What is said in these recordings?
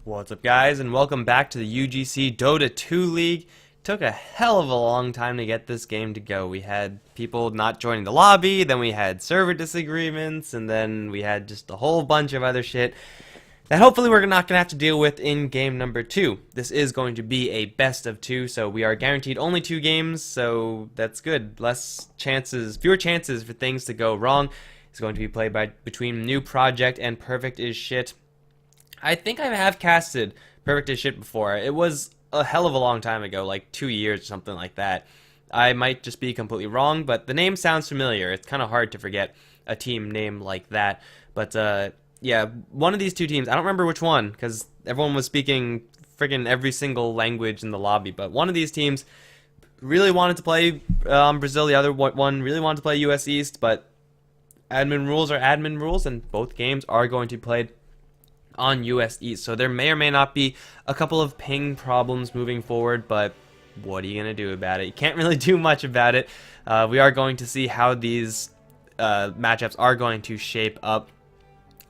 What's up, guys, and welcome back to the UGC Dota 2 League. Took a hell of a long time to get this game to go. We had people not joining the lobby, then we had server disagreements, and then we had just a whole bunch of other shit that hopefully we're not going to have to deal with in game number 2. This is going to be a best of 2, so we are guaranteed only 2 games, so that's good. Fewer chances for things to go wrong. It's going to be played between Newproject and Perfect is Shit. I think I have casted Perfect as Shit before. It was a hell of a long time ago, like 2 years or something like that. I might just be completely wrong, but the name sounds familiar. It's kind of hard to forget a team name like that. But yeah, one of these two teams, I don't remember which one, because everyone was speaking friggin' every single language in the lobby, but one of these teams really wanted to play Brazil, the other one really wanted to play US East, but admin rules are admin rules, and both games are going to be played on US East, so there may or may not be a couple of ping problems moving forward, but what are you going to do about it? You can't really do much about it. We are going to see how these matchups are going to shape up.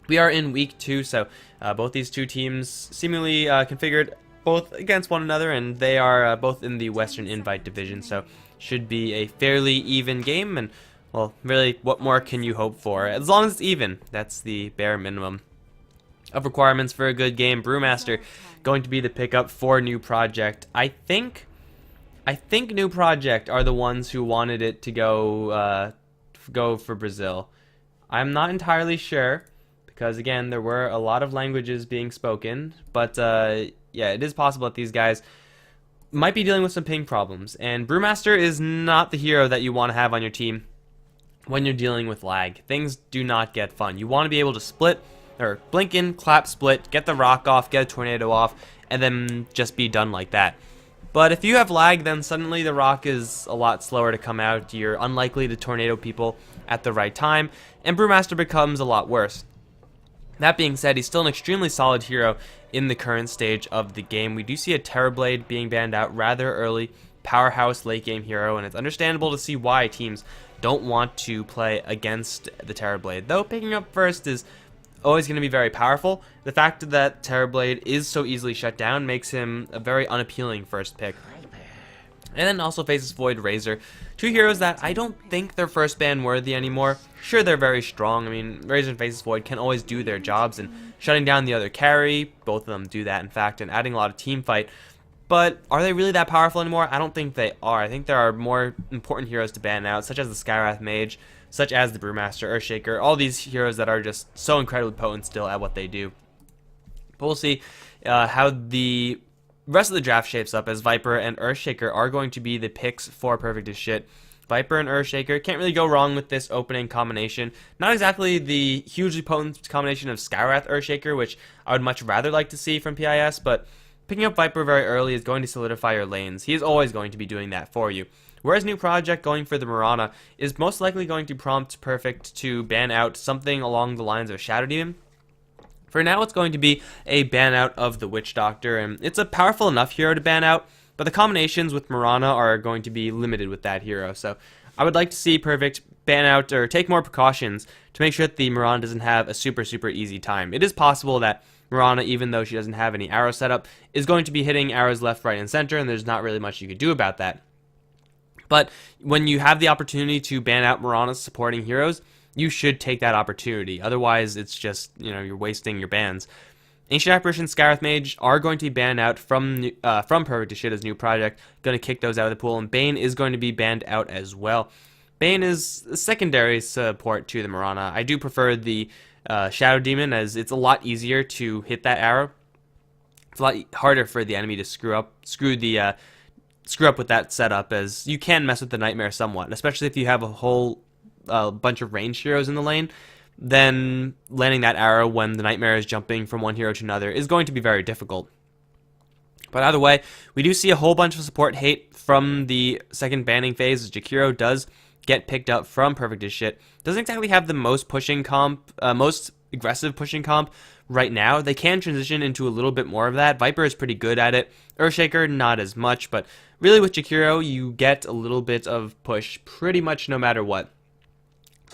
We are in week 2, so both these two teams seemingly configured both against one another, and they are both in the Western Invite division, so should be a fairly even game, and well, really, what more can you hope for? As long as it's even, that's the bare minimum of requirements for a good game. Brewmaster going to be the pickup for Newproject. I think Newproject are the ones who wanted it to go for Brazil. I'm not entirely sure because again there were a lot of languages being spoken, but yeah, it is possible that these guys might be dealing with some ping problems, and Brewmaster is not the hero that you want to have on your team when you're dealing with lag. Things do not get fun. You want to be able to split or blink in, clap, split, get the rock off, get a tornado off, and then just be done like that. But if you have lag, then suddenly the rock is a lot slower to come out. You're unlikely to tornado people at the right time, and Brewmaster becomes a lot worse. That being said, he's still an extremely solid hero in the current stage of the game. We do see a Terrorblade being banned out rather early, powerhouse late game hero, and it's understandable to see why teams don't want to play against the Terrorblade. Though picking up first is always going to be very powerful. The fact that Terrorblade is so easily shut down makes him a very unappealing first pick. And then also faces Void Razor, two heroes that I don't think they're first ban worthy anymore. Sure, they're very strong. I mean, Razor and faces Void can always do their jobs, and shutting down the other carry, both of them do that in fact, and adding a lot of team fight. But are they really that powerful anymore? I don't think they are. I think there are more important heroes to ban out, such as the Skywrath Mage, such as the Brewmaster, Earthshaker, all these heroes that are just so incredibly potent still at what they do. But we'll see how the rest of the draft shapes up, as Viper and Earthshaker are going to be the picks for Perfect as Shit. Viper and Earthshaker, can't really go wrong with this opening combination. Not exactly the hugely potent combination of Skywrath Earthshaker, which I would much rather like to see from PIS, but picking up Viper very early is going to solidify your lanes. He is always going to be doing that for you. Whereas Newproject going for the Mirana is most likely going to prompt Perfect to ban out something along the lines of a Shadow Demon. For now, it's going to be a ban out of the Witch Doctor, and it's a powerful enough hero to ban out, but the combinations with Mirana are going to be limited with that hero. So I would like to see Perfect ban out or take more precautions to make sure that the Mirana doesn't have a super easy time. It is possible that Mirana, even though she doesn't have any arrow setup, is going to be hitting arrows left, right, and center, and there's not really much you could do about that. But when you have the opportunity to ban out Mirana's supporting heroes, you should take that opportunity. Otherwise, it's just, you're wasting your bans. Ancient Apparition, Skywrath Mage are going to be banned out from Perfect as Shit as Newproject. Going to kick those out of the pool, and Bane is going to be banned out as well. Bane is a secondary support to the Mirana. I do prefer the Shadow Demon, as it's a lot easier to hit that arrow. It's a lot harder for the enemy to screw up with that setup, as you can mess with the Nightmare somewhat, especially if you have a whole bunch of ranged heroes in the lane. Then landing that arrow when the Nightmare is jumping from one hero to another is going to be very difficult. But either way, we do see a whole bunch of support hate from the second banning phase, as Jakiro does get picked up from Perfect as Shit. Doesn't exactly have the most most aggressive pushing comp right now. They can transition into a little bit more of that. Viper is pretty good at it. Earthshaker, not as much, but really with Jakiro, you get a little bit of push pretty much no matter what.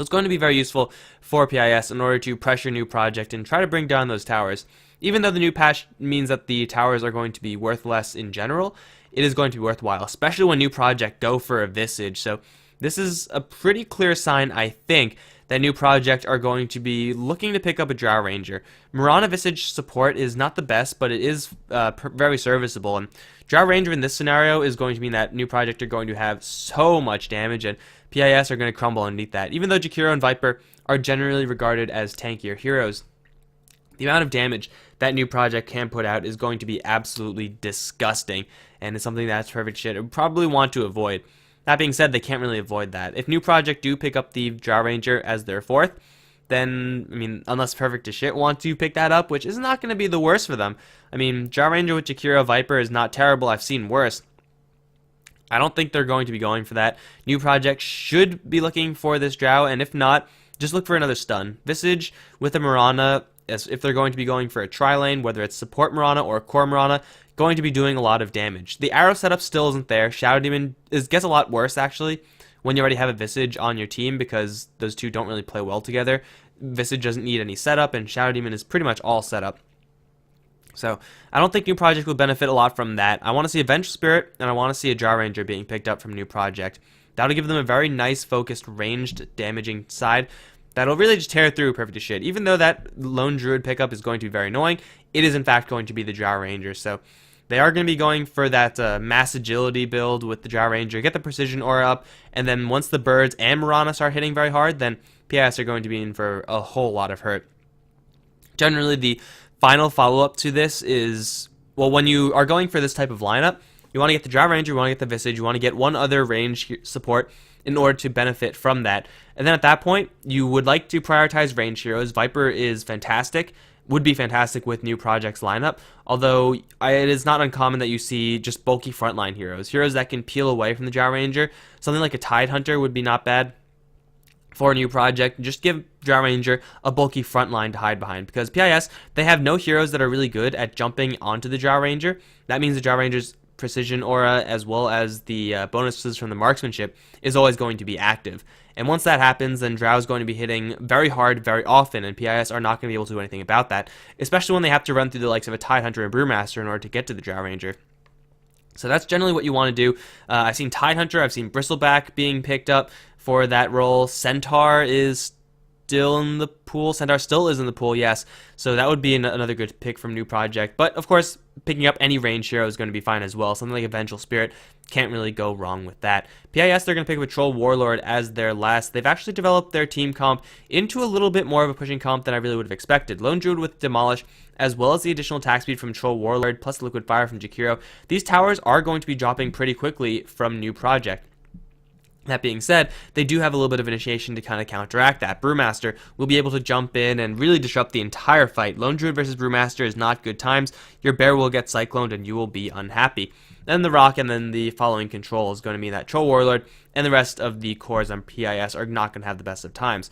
So it's going to be very useful for PIS in order to pressure Newproject and try to bring down those towers. Even though the new patch means that the towers are going to be worth less in general, it is going to be worthwhile, especially when Newproject go for a Visage. So this is a pretty clear sign, I think, that Newproject are going to be looking to pick up a Drow Ranger. Mirana Visage support is not the best, but it is very serviceable. And Drow Ranger in this scenario is going to mean that Newproject are going to have so much damage, and PIS are going to crumble underneath that. Even though Jakiro and Viper are generally regarded as tankier heroes, the amount of damage that Newproject can put out is going to be absolutely disgusting, and it's something that's perfect shit. I would probably want to avoid. That being said, they can't really avoid that. If Newproject do pick up the Drow Ranger as their fourth, then, I mean, unless Perfect as Shit want to pick that up, which is not going to be the worst for them. I mean, Drow Ranger with Jakiro Viper is not terrible. I've seen worse. I don't think they're going to be going for that. Newproject should be looking for this Drow, and if not, just look for another stun. Visage with a Mirana, if they're going to be going for a tri-lane, whether it's support Mirana or core Mirana, going to be doing a lot of damage. The arrow setup still isn't there. Shadow Demon gets a lot worse, actually, when you already have a Visage on your team, because those two don't really play well together. Visage doesn't need any setup, and Shadow Demon is pretty much all setup. So I don't think Newproject will benefit a lot from that. I want to see a Vengeful Spirit, and I want to see a Drow Ranger being picked up from Newproject. That'll give them a very nice, focused, ranged, damaging side that'll really just tear through Perfect as Shit. Even though that Lone Druid pickup is going to be very annoying, it is in fact going to be the Drow Ranger. So they are going to be going for that mass agility build with the Drow Ranger, get the precision aura up, and then once the birds and Mirana start hitting very hard, then PIS are going to be in for a whole lot of hurt. Generally, the final follow-up to this is, well, when you are going for this type of lineup, you want to get the Drow Ranger, you want to get the Visage, you want to get one other range support in order to benefit from that. And then at that point, you would like to prioritize range heroes. Viper is fantastic, would be fantastic with Newproject's lineup, although it is not uncommon that you see just bulky frontline heroes that can peel away from the Drow Ranger. Something like a Tidehunter would be not bad for a Newproject. Just give Drow Ranger a bulky frontline to hide behind, because PIS, they have no heroes that are really good at jumping onto the Drow Ranger. That means the Drow Ranger's precision aura, as well as the bonuses from the marksmanship, is always going to be active. And once that happens, then Drow is going to be hitting very hard, very often, and PIS are not going to be able to do anything about that, especially when they have to run through the likes of a Tidehunter and Brewmaster in order to get to the Drow Ranger. So that's generally what you want to do. I've seen Tidehunter, I've seen Bristleback being picked up for that role. Centaur is still in the pool. Centaur still is in the pool, yes. So that would be another good pick from Newproject. But, of course, picking up any range hero is going to be fine as well. Something like a Vengeful Spirit, can't really go wrong with that. PIS, they're going to pick up a Troll Warlord as their last. They've actually developed their team comp into a little bit more of a pushing comp than I really would have expected. Lone Druid with Demolish, as well as the additional attack speed from Troll Warlord, plus Liquid Fire from Jakiro. These towers are going to be dropping pretty quickly from Newproject. That being said, they do have a little bit of initiation to kind of counteract that. Brewmaster will be able to jump in and really disrupt the entire fight. Lone Druid versus Brewmaster is not good times. Your bear will get cycloned and you will be unhappy. Then the Rock, and then the following control is going to mean that Troll Warlord and the rest of the cores on PIS are not going to have the best of times.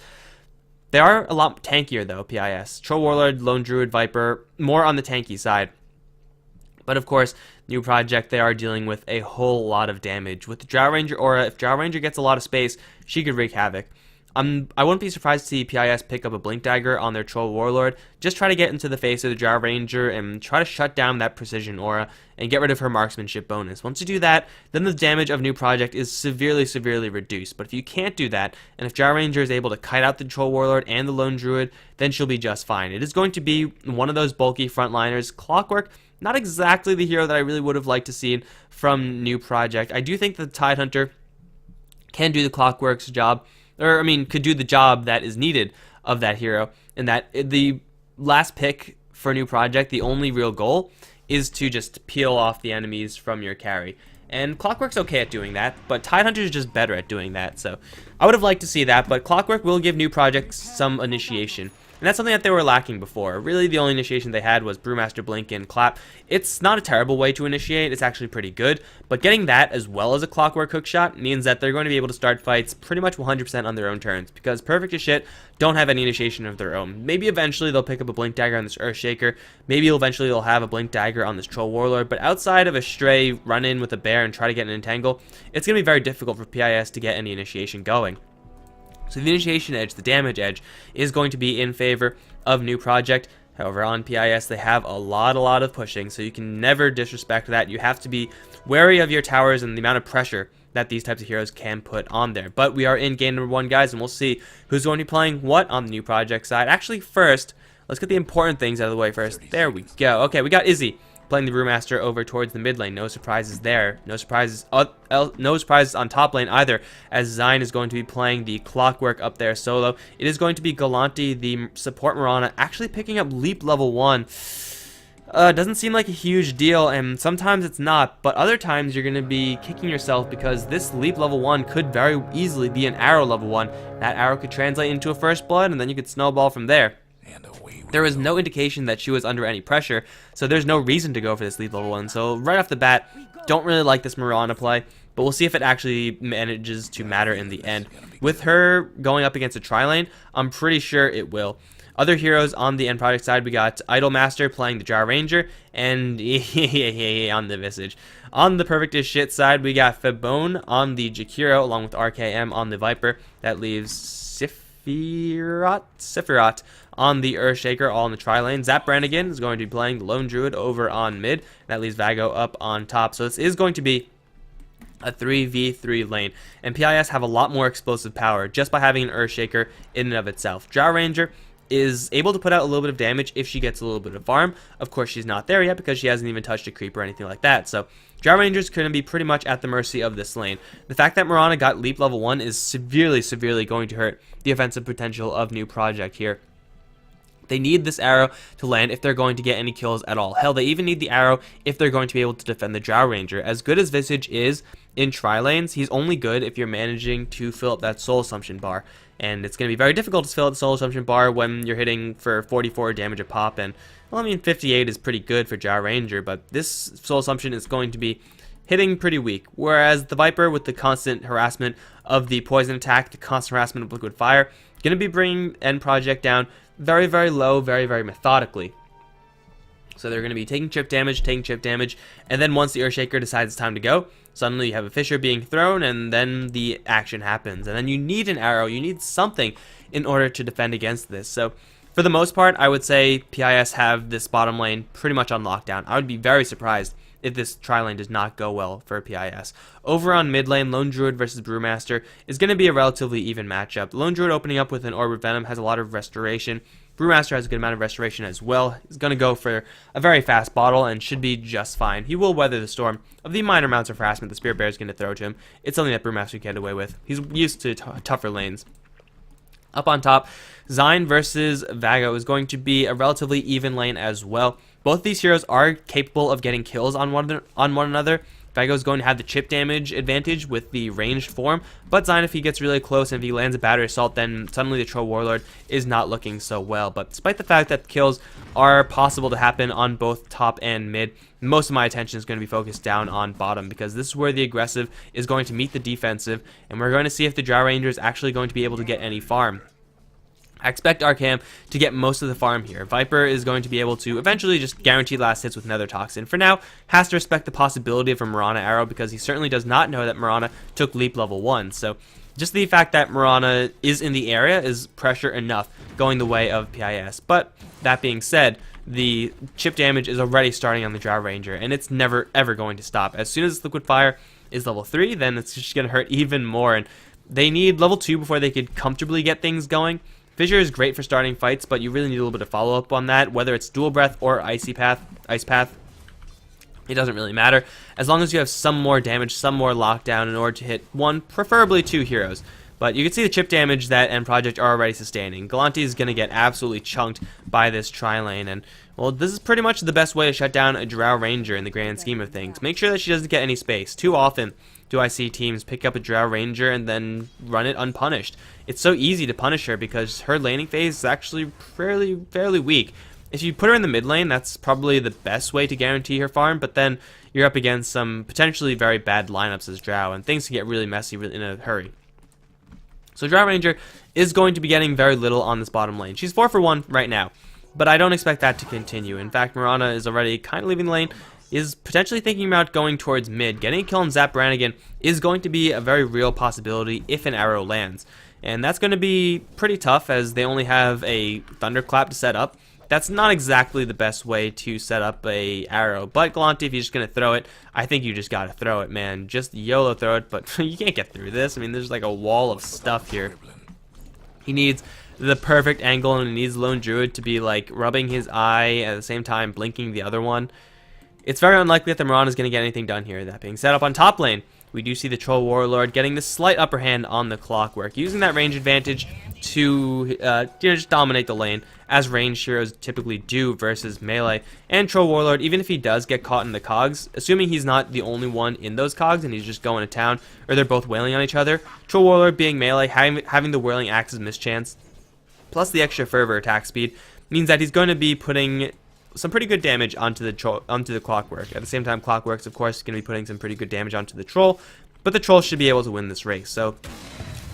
They are a lot tankier though, PIS. Troll Warlord, Lone Druid, Viper, more on the tanky side. But of course, Newproject, they are dealing with a whole lot of damage. With the Drow Ranger aura, if Drow Ranger gets a lot of space, she could wreak havoc. I wouldn't be surprised to see PIS pick up a Blink Dagger on their Troll Warlord. Just try to get into the face of the Drow Ranger and try to shut down that precision aura and get rid of her marksmanship bonus. Once you do that, then the damage of Newproject is severely, severely reduced. But if you can't do that, and if Drow Ranger is able to kite out the Troll Warlord and the Lone Druid, then she'll be just fine. It is going to be one of those bulky frontliners. Clockwork, not exactly the hero that I really would have liked to see from Newproject. I do think that the Tidehunter can do the Clockwork's job, or I mean, could do the job that is needed of that hero, and that the last pick for Newproject, the only real goal is to just peel off the enemies from your carry. And Clockwork's okay at doing that, but Tidehunter is just better at doing that, so I would have liked to see that, but Clockwork will give Newproject some initiation. And that's something that they were lacking before. Really, the only initiation they had was Brewmaster, Blink, and Clap. It's not a terrible way to initiate. It's actually pretty good. But getting that as well as a Clockwork hookshot means that they're going to be able to start fights pretty much 100% on their own terms. Because Perfect as Shit don't have any initiation of their own. Maybe eventually they'll pick up a Blink Dagger on this Earthshaker. Maybe eventually they'll have a Blink Dagger on this Troll Warlord. But outside of a stray run-in with a bear and try to get an entangle, it's going to be very difficult for PIS to get any initiation going. So the initiation edge, the damage edge, is going to be in favor of Newproject. However, on PIS, they have a lot of pushing, so you can never disrespect that. You have to be wary of your towers and the amount of pressure that these types of heroes can put on there. But we are in game number 1, guys, and we'll see who's going to be playing what on the Newproject side. Actually, first, let's get the important things out of the way first. There we go. Okay, we got Izzy playing the Brewmaster over towards the mid lane. No surprises there. No surprises on top lane either, as Zyne is going to be playing the Clockwork up there solo. It is going to be Galanti, the support Mirana, actually picking up Leap level 1. Doesn't seem like a huge deal, and sometimes it's not, but other times you're going to be kicking yourself because this Leap level 1 could very easily be an Arrow level 1. That Arrow could translate into a First Blood, and then you could snowball from there. There was no indication that she was under any pressure, so there's no reason to go for this Leap level 1. So right off the bat, don't really like this Mirana play, but we'll see if it actually manages to matter in the end. With her going up against a tri-lane, I'm pretty sure it will. Other heroes on the Newproject side, we got Idolmaster playing the Drow Ranger, and on the Visage. On the Perfect as Shit side, we got Fabone on the Jakiro, along with RKM on the Viper. That leaves Sephiroth on the Earthshaker, all in the tri-lane. Zap Brannigan is going to be playing the Lone Druid over on mid. That leaves Vago up on top. So this is going to be a 3v3 lane, and PIS have a lot more explosive power just by having an Earthshaker in and of itself. Drow Ranger is able to put out a little bit of damage if she gets a little bit of farm. Of course, she's not there yet because she hasn't even touched a creep or anything like that. So Drow Ranger's going to be pretty much at the mercy of this lane. The fact that Mirana got Leap level 1 is severely going to hurt the offensive potential of Newproject here. They need this arrow to land if they're going to get any kills at all. Hell, they even need the arrow if they're going to be able to defend the Drow Ranger. As good as Visage is in tri-lanes, he's only good if you're managing to fill up that Soul Assumption bar. And it's going to be very difficult to fill up the Soul Assumption bar when you're hitting for 44 damage a pop. And, well, I mean, 58 is pretty good for Drow Ranger, but this Soul Assumption is going to be hitting pretty weak. Whereas the Viper, with the constant harassment of the poison attack, the constant harassment of liquid fire, going to be bringing Newproject down very low, very methodically. So they're going to be taking chip damage, and then once the Earthshaker decides it's time to go, suddenly you have a Fissure being thrown, and then the action happens. And then you need an arrow, you need something in order to defend against this. So for the most part, I would say PIS have this bottom lane pretty much on lockdown. I would be very surprised if this tri-lane does not go well for PIS. Over on mid lane, Lone Druid versus Brewmaster is going to be a relatively even matchup. Lone Druid opening up with an Orb of Venom has a lot of restoration. Brewmaster has a good amount of restoration as well. He's going to go for a very fast bottle and should be just fine. He will weather the storm of the minor amounts of harassment the Spirit Bear is going to throw to him. It's something that Brewmaster can get away with. He's used to tougher lanes. Up on top, Zyne versus Vago is going to be a relatively even lane as well. Both these heroes are capable of getting kills on one another. Vago is going to have the chip damage advantage with the ranged form, but Zyne, if he gets really close and if he lands a battery assault, then suddenly the Troll Warlord is not looking so well. But despite the fact that kills are possible to happen on both top and mid, most of my attention is going to be focused down on bottom, because this is where the aggressive is going to meet the defensive, and we're going to see if the Drow Ranger is actually going to be able to get any farm. I expect Arkham to get most of the farm here. Viper is going to be able to eventually just guarantee last hits with Nether Toxin. For now, has to respect the possibility of a Mirana arrow, because he certainly does not know that Mirana took Leap level 1. So just the fact that Mirana is in the area is pressure enough going the way of PIS. But that being said, the chip damage is already starting on the Drow Ranger, and it's never ever going to stop. As soon as Liquid Fire is level 3, then it's just going to hurt even more, and they need level 2 before they could comfortably get things going. Fissure is great for starting fights, but you really need a little bit of follow-up on that, whether it's Dual Breath or Ice Path. It doesn't really matter, as long as you have some more damage, some more lockdown in order to hit one, preferably 2 heroes. But you can see the chip damage that Newproject are already sustaining. Galanti is going to get absolutely chunked by this tri-lane, and, well, this is pretty much the best way to shut down a Drow Ranger in the grand scheme of things. Make sure that she doesn't get any space. Too often do I see teams pick up a Drow Ranger and then run it unpunished. It's so easy to punish her because her laning phase is actually fairly weak. If you put her in the mid lane, that's probably the best way to guarantee her farm, but then you're up against some potentially very bad lineups as Drow, and things can get really messy in a hurry. So Drow Ranger is going to be getting very little on this bottom lane. She's 4 for 1 right now, but I don't expect that to continue. In fact, Mirana is already kind of leaving the lane, is potentially thinking about going towards mid. Getting a kill on Zap Brannigan is going to be a very real possibility if an arrow lands. and that's going to be pretty tough as they only have a Thunderclap to set up. That's not exactly the best way to set up a arrow, but Galante, if you're just going to throw it, I think you just got to throw it, man. Just YOLO throw it, but you can't get through this. I mean, there's like a wall of stuff here. He needs the perfect angle, and he needs Lone Druid to be like rubbing his eye at the same time blinking the other one. It's very unlikely that the Mirana is going to get anything done here. That being said, up on top lane, we do see the Troll Warlord getting the slight upper hand on the Clockwork, using that range advantage to just dominate the lane, as ranged heroes typically do versus melee. And Troll Warlord, even if he does get caught in the cogs, assuming he's not the only one in those cogs and he's just going to town, or they're both wailing on each other, Troll Warlord being melee, having the whirling axe's mischance, plus the extra fervor attack speed, means that he's going to be putting some pretty good damage onto the Clockwork. At the same time, Clockwork's of course going to be putting some pretty good damage onto the Troll, but the Troll should be able to win this race. So,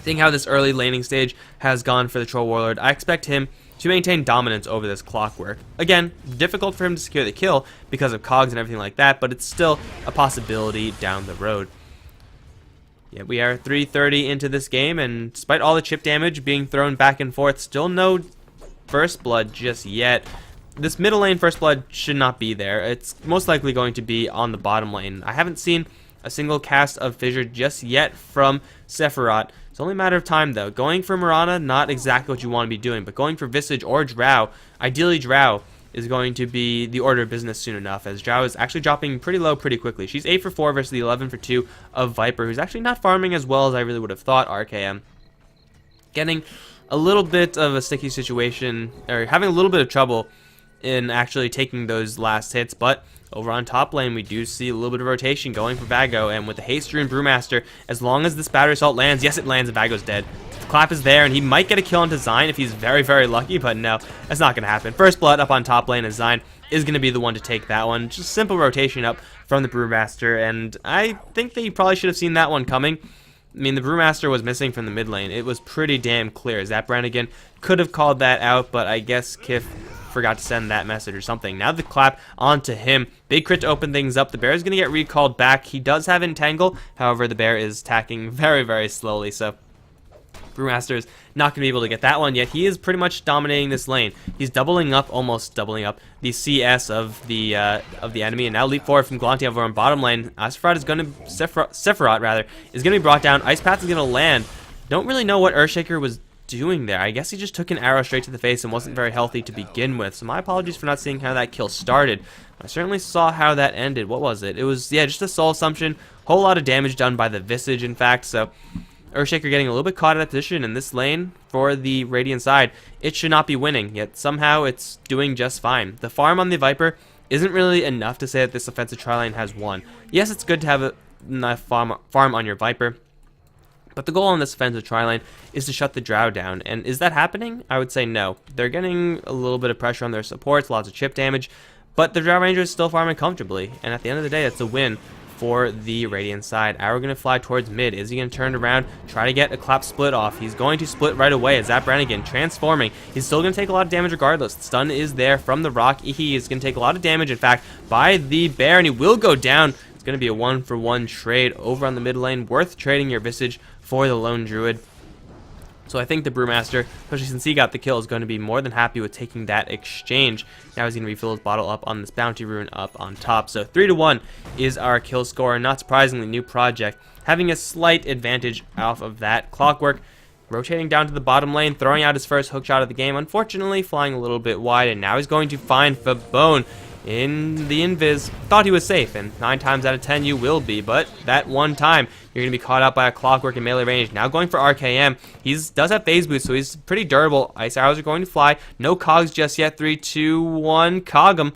seeing how this early laning stage has gone for the Troll Warlord, I expect him to maintain dominance over this Clockwork. Again, difficult for him to secure the kill because of cogs and everything like that, but it's still a possibility down the road. Yeah, we are 3:30 into this game, and despite all the chip damage being thrown back and forth, still no First Blood just yet. This middle lane First Blood should not be there. It's most likely going to be on the bottom lane. I haven't seen a single cast of Fissure just yet from Sephiroth. It's only a matter of time, though. Going for Mirana, not exactly what you want to be doing, but going for Visage or Drow, ideally Drow, is going to be the order of business soon enough, as Drow is actually dropping pretty low pretty quickly. She's 8 for 4 versus the 11 for 2 of Viper, who's actually not farming as well as I really would have thought. RKM getting a little bit of a sticky situation, or having a little bit of trouble in actually taking those last hits, but over on top lane, we do see a little bit of rotation going for Vago, and with the Haste Rune Brewmaster, as long as this Battery Assault lands, yes, it lands and Vago's dead. The clap is there, and he might get a kill onto Zyne if he's very, very lucky, but no, that's not going to happen. First Blood up on top lane, as Zyne is going to be the one to take that one. Just simple rotation up from the Brewmaster, and I think that you probably should have seen that one coming. I mean, the Brewmaster was missing from the mid lane. It was pretty damn clear. Zap Brannigan could have called that out, but I guess Kif forgot to send that message or something. Now the clap onto him. Big crit to open things up. The bear is going to get recalled back. He does have Entangle. However, the bear is attacking very, very slowly, so Brewmaster is not going to be able to get that one yet. He is pretty much dominating this lane. He's doubling up, almost doubling up the CS of the enemy, and now leap forward from Galante over on bottom lane. Sephiroth is going to be brought down. Ice Path is going to land. Don't really know what Earthshaker was doing there. I guess he just took an arrow straight to the face and wasn't very healthy to begin with, so my apologies for not seeing how that kill started. I certainly saw how that ended. What was it? It was, yeah, just a soul assumption. Whole lot of damage done by the Visage, in fact, so Earthshaker getting a little bit caught in that position in this lane for the Radiant side. It should not be winning, yet somehow it's doing just fine. The farm on the Viper isn't really enough to say that this offensive tri-lane has won. Yes, it's good to have a farm on your Viper, but the goal on this offensive tri-lane is to shut the Drow down. And is that happening? I would say no. They're getting a little bit of pressure on their supports, lots of chip damage, but the Drow Ranger is still farming comfortably. And at the end of the day, it's a win for the Radiant side. Arrow going to fly towards mid. Is he going to turn around, try to get a clap split off? He's going to split right away as Zap Brannigan transforming. He's still going to take a lot of damage regardless. The stun is there from the rock. He is going to take a lot of damage, in fact, by the bear, and he will go down. It's going to be a 1-for-1 trade over on the mid lane. Worth trading your Visage for the Lone Druid. So I think the Brewmaster, especially since he got the kill, is going to be more than happy with taking that exchange. Now he's going to refill his bottle up on this Bounty Rune up on top. So 3-1 is our kill score. Not surprisingly, Newproject having a slight advantage off of that. Clockwork rotating down to the bottom lane, throwing out his first hook shot of the game. Unfortunately, flying a little bit wide, and now he's going to find Fabone in the invis. Thought he was safe, and 9 times out of 10 you will be, but that one time you're going to be caught out by a Clockwork in melee range. Now going for RKM. He does have phase boost, so he's pretty durable. Ice arrows are going to fly. No cogs just yet. 3, 2, 1. Cog him.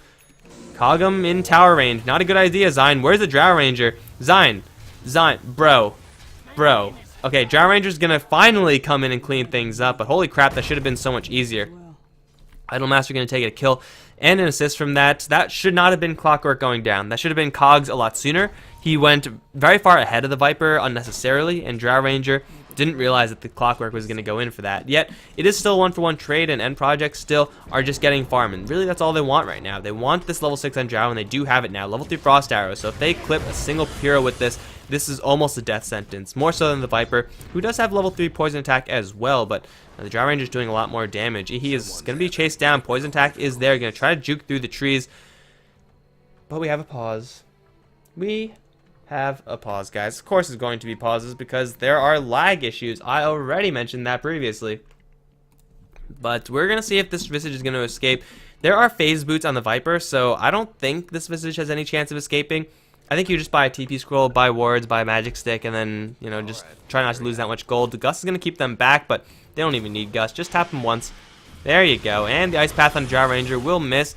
Cog him in tower range. Not a good idea, Zyne. Where's the Drow Ranger? Zyne. Bro. Okay, Drow Ranger's going to finally come in and clean things up, but holy crap, that should have been so much easier. Idolmaster going to take a kill and an assist from that. That should not have been Clockwork going down. That should have been Cogs a lot sooner. He went very far ahead of the Viper unnecessarily, and Drow Ranger didn't realize that the Clockwork was going to go in for that. Yet, it is still 1-for-1 trade, and Newproject still are just getting farm, and really that's all they want right now. They want this level 6 on Drow, and they do have it now. Level 3 Frost Arrow, so if they clip a single Pyrrha with this, this is almost a death sentence, more so than the Viper, who does have level 3 poison attack as well, but the Drow Ranger is doing a lot more damage. He is going to be chased down. Poison attack is there, going to try to juke through the trees, but we have a pause. We have a pause, guys. Of course, it's going to be pauses because there are lag issues. I already mentioned that previously. But we're going to see if this Visage is going to escape. There are phase boots on the Viper, so I don't think this Visage has any chance of escaping. I think you just buy a TP scroll, buy wards, buy a magic stick, and then, you know, just try not to lose that much gold. The Gust is going to keep them back, but they don't even need Gust. Just tap them once. There you go. And the Ice Path on Drow Ranger will miss.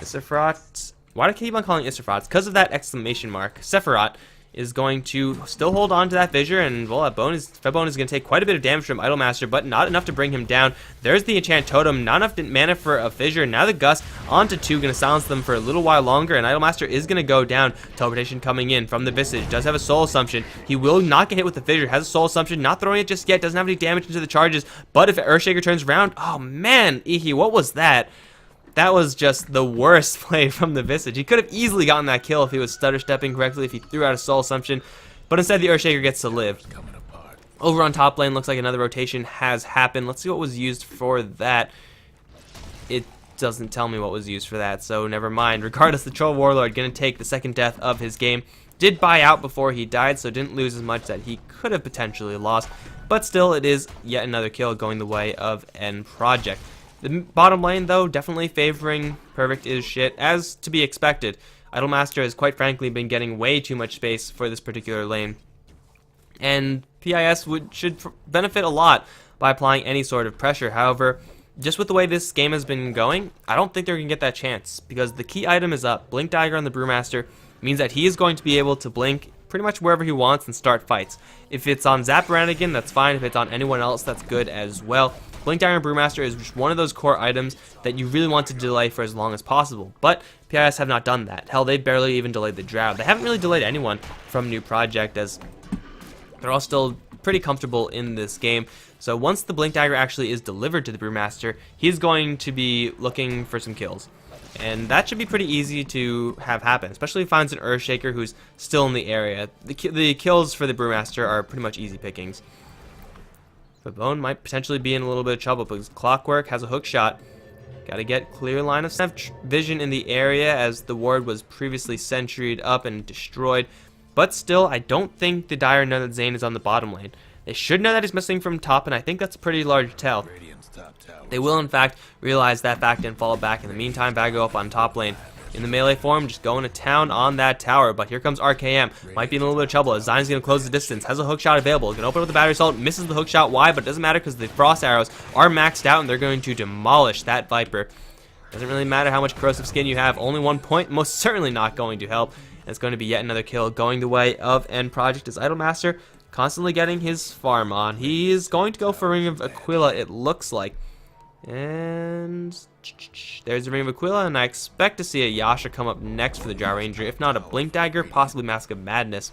Sephiroth. Why do I keep on calling it Sephiroth? It's because of that exclamation mark. Sephiroth is going to still hold on to that fissure, and well, that Febone is going to take quite a bit of damage from Idolmaster, but not enough to bring him down. There's the enchant totem, not enough mana for a fissure. Now the Gust onto 2, going to silence them for a little while longer, and Idolmaster is going to go down. Teleportation coming in from the Visage, does have a soul assumption. He will not get hit with the fissure, has a soul assumption, not throwing it just yet, doesn't have any damage into the charges, but if Earthshaker turns around, oh man, Ihi, what was that? That was just the worst play from the Visage. He could have easily gotten that kill if he was stutter stepping correctly, if he threw out a soul assumption, but instead the Earthshaker gets to live. Over on top lane, looks like another rotation has happened. Let's see what was used for that. It doesn't tell me what was used for that, so never mind. Regardless, the Troll Warlord going to take the second death of his game. Did buy out before he died, so didn't lose as much that he could have potentially lost, but still it is yet another kill going the way of Newproject. The bottom lane, though, definitely favoring Perfect is shit, as to be expected. Idolmaster has quite frankly been getting way too much space for this particular lane. And PIS should benefit a lot by applying any sort of pressure. However, just with the way this game has been going, I don't think they're going to get that chance, because the key item is up. Blink Dagger on the Brewmaster means that he is going to be able to blink pretty much wherever he wants and start fights. If it's on Zaparanigan, that's fine. If it's on anyone else, that's good as well. Blink Dagger and Brewmaster is just one of those core items that you really want to delay for as long as possible. But PIS have not done that. Hell, they barely even delayed the Drow. They haven't really delayed anyone from Newproject, as they're all still pretty comfortable in this game. So once the Blink Dagger actually is delivered to the Brewmaster, he's going to be looking for some kills. And that should be pretty easy to have happen, especially if he finds an Earthshaker who's still in the area. The kills for the Brewmaster are pretty much easy pickings. Febone might potentially be in a little bit of trouble because Clockwork has a hook shot. Got to get clear line of vision in the area, as the ward was previously sentryed up and destroyed. But still, I don't think the Dire know that Zane is on the bottom lane. They should know that he's missing from top, and I think that's a pretty large tell. They will, in fact, realize that fact and fall back. In the meantime, Vago up on top lane. In the melee form, just going to town on that tower, but here comes RKM. Might be in a little bit of trouble as Zion's going to close the distance. Has a hook shot available. Going to open up the battery assault. Misses the hook shot. Why? But it doesn't matter because the frost arrows are maxed out and they're going to demolish that Viper. Doesn't really matter how much corrosive skin you have. Only 1 point. Most certainly not going to help. And it's going to be yet another kill going the way of Newproject as Idolmaster constantly getting his farm on. He is going to go for Ring of Aquila, it looks like. And there's the Ring of Aquila, and I expect to see a Yasha come up next for the Drow Ranger. If not, a Blink Dagger, possibly Mask of Madness.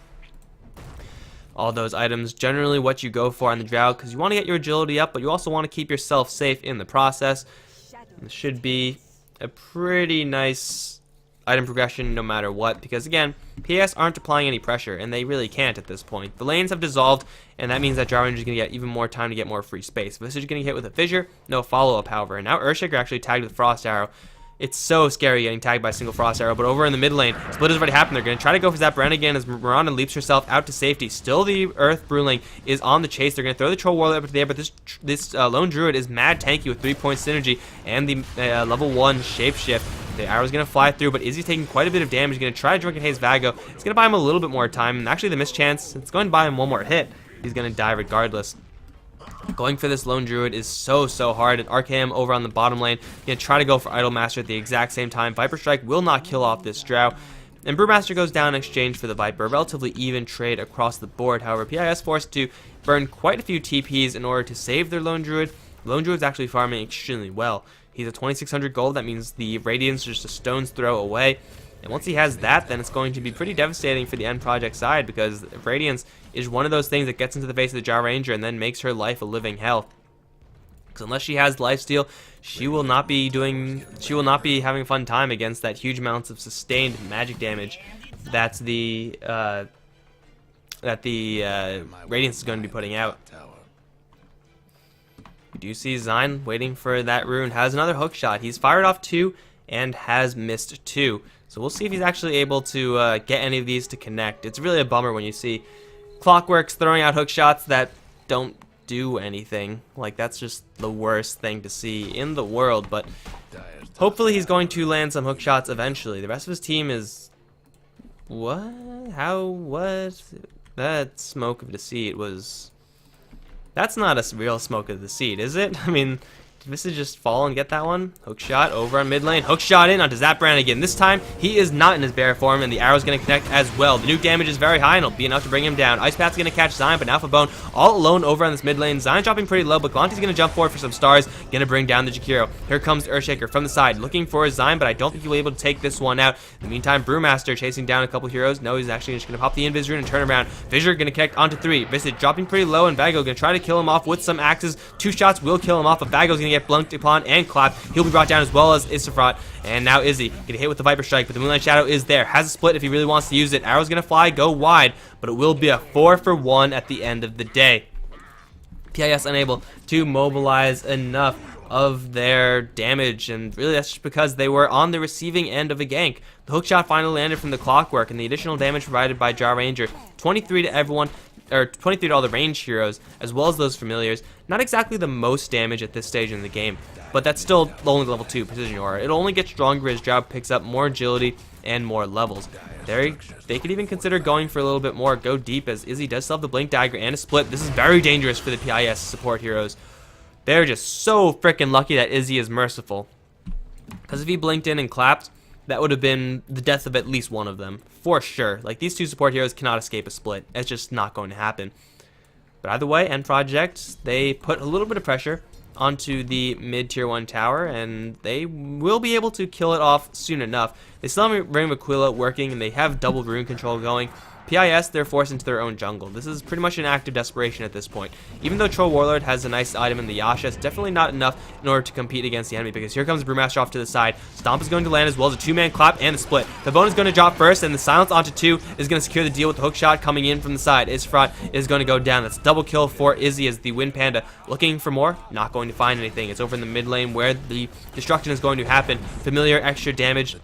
All those items, generally what you go for on the Drow, because you want to get your agility up, but you also want to keep yourself safe in the process. This should be a pretty nice item progression no matter what, because again, PS aren't applying any pressure, and they really can't at this point. The lanes have dissolved, and that means that Drow Ranger is going to get even more time to get more free space. This is getting hit with a fissure, no follow-up, however, and now Earthshaker actually tagged with Frost Arrow. It's so scary getting tagged by a single Frost Arrow, but over in the mid lane, split has already happened. They're going to try to go for Zaparanigan as Miranda leaps herself out to safety. Still the Earth Bruling is on the chase. They're going to throw the Troll Warlord up into the air, but this Lone Druid is mad tanky with 3-point synergy and the level 1 Shapeshift. The arrow's going to fly through, but Izzy's taking quite a bit of damage. He's going to try to Drunken Haze Vago. It's going to buy him a little bit more time, and actually the mischance, it's going to buy him one more hit. He's going to die regardless. Going for this Lone Druid is so hard, and RKM over on the bottom lane going to try to go for Idolmaster at the exact same time. Viper Strike will not kill off this Drow, and Brewmaster goes down in exchange for the Viper. A relatively even trade across the board. However, PIS forced to burn quite a few TPs in order to save their Lone Druid. Lone Druid's actually farming extremely well. He's at 2,600 gold. That means the Radiance is just a stone's throw away. And once he has that, then it's going to be pretty devastating for the Newproject side, because Radiance is one of those things that gets into the face of the Drow Ranger and then makes her life a living hell. Because unless she has lifesteal, she will not be having a fun time against that huge amounts of sustained magic damage that the Radiance is going to be putting out. We do see Zine waiting for that rune. Has another hook shot. He's fired off 2 and has missed 2. So we'll see if he's actually able to get any of these to connect. It's really a bummer when you see Clockworks throwing out hook shots that don't do anything. Like, that's just the worst thing to see in the world. But hopefully he's going to land some hook shots eventually. The rest of his team is... What? How? What? That smoke of deceit was... That's not a real smoke of deceit, is it? I mean, did Mrs. just fall and get that one? Hook shot over on mid lane. Hook shot in onto Zap Brannigan. This time, he is not in his bear form, and the arrow's going to connect as well. The nuke damage is very high, and it'll be enough to bring him down. Ice Path's going to catch Zion, but Alpha Bone all alone over on this mid lane. Zion dropping pretty low, but Galante's going to jump forward for some stars. Going to bring down the Jakiro. Here comes Earthshaker from the side, looking for Zion, but I don't think he'll be able to take this one out. In the meantime, Brewmaster chasing down a couple heroes. No, he's actually just going to pop the Invis rune and turn around. Fissure going to connect onto 3. Visage dropping pretty low, and Vago going to try to kill him off with some axes. 2 shots will kill him off, but Vago's going to get blunked upon and clapped. He'll be brought down as well as Isafrat. And now Izzy getting hit with the Viper Strike, but the Moonlight Shadow is there. Has a split if he really wants to use it. Arrow's going to fly, go wide, but it will be a 4-for-1 at the end of the day. PIS unable to mobilize enough of their damage, and really that's just because they were on the receiving end of a gank. The hookshot finally landed from the Clockwork, and the additional damage provided by Jar Ranger, 23 to everyone, or 23 to all the ranged heroes, as well as those familiars. Not exactly the most damage at this stage in the game, but that's still only level 2 precision aura. It'll only get stronger as Drow picks up more agility and more levels. They could even consider going for a little bit more, go deep, as Izzy does still have the Blink Dagger and a split. This is very dangerous for the PIS support heroes. They're just so freaking lucky that Izzy is merciful, because if he blinked in and clapped, that would have been the death of at least one of them, for sure. Like, these 2 support heroes cannot escape a split. It's just not going to happen. But either way, Newproject, they put a little bit of pressure onto the mid-tier 1 tower, and they will be able to kill it off soon enough. They still have Ring of Aquila working, and they have double rune control going. PIS, they're forced into their own jungle. This is pretty much an act of desperation at this point. Even though Troll Warlord has a nice item in the Yasha, it's definitely not enough in order to compete against the enemy, because here comes Brewmaster off to the side. Stomp is going to land as well as a 2-man clap and a split. The bone is going to drop first, and the silence onto 2 is going to secure the deal with the hook shot coming in from the side. Isfrat is going to go down. That's double kill for Izzy as the Wind Panda. Looking for more, not going to find anything. It's over in the mid lane where the destruction is going to happen. Familiar extra damage,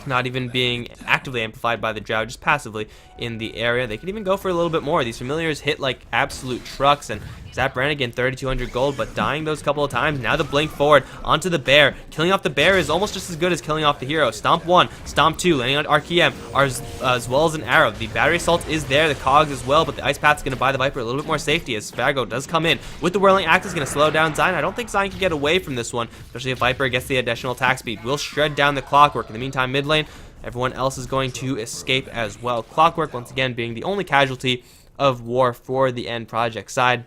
not even being actively amplified by the Drow, just passively in the area. They could even go for a little bit more. These familiars hit like absolute trucks, and Zap Brannigan 3,200 gold, but dying those couple of times. Now the blink forward onto the bear. Killing off the bear is almost just as good as killing off the hero. Stomp 1, Stomp 2, landing on Archeem, as well as an arrow. The battery assault is there, the cogs as well, but the Ice Path's going to buy the Viper a little bit more safety as Vago does come in. With the Whirling Axe is going to slow down Zion. I don't think Zion can get away from this one, especially if Viper gets the additional attack speed. Will shred down the Clockwork. In the meantime, mid lane, everyone else is going to escape as well. Clockwork, once again, being the only casualty of war for the Newproject side.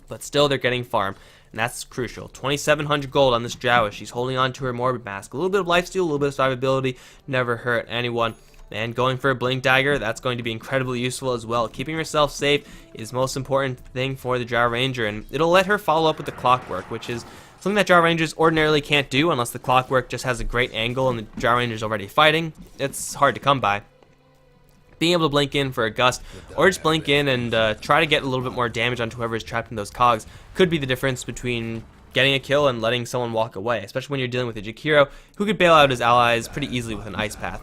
But still, they're getting farm, and that's crucial. 2,700 gold on this Drow. She's holding on to her Morbid Mask. A little bit of lifesteal, a little bit of survivability, never hurt anyone. And going for a Blink Dagger, that's going to be incredibly useful as well. Keeping herself safe is the most important thing for the Drow Ranger, and it'll let her follow up with the Clockwork, which is something that Drow Rangers ordinarily can't do unless the Clockwork just has a great angle and the Drow Ranger's already fighting. It's hard to come by. Being able to blink in for a gust, or just blink in and try to get a little bit more damage onto whoever is trapped in those cogs, could be the difference between getting a kill and letting someone walk away, especially when you're dealing with a Jakiro, who could bail out his allies pretty easily with an Ice Path.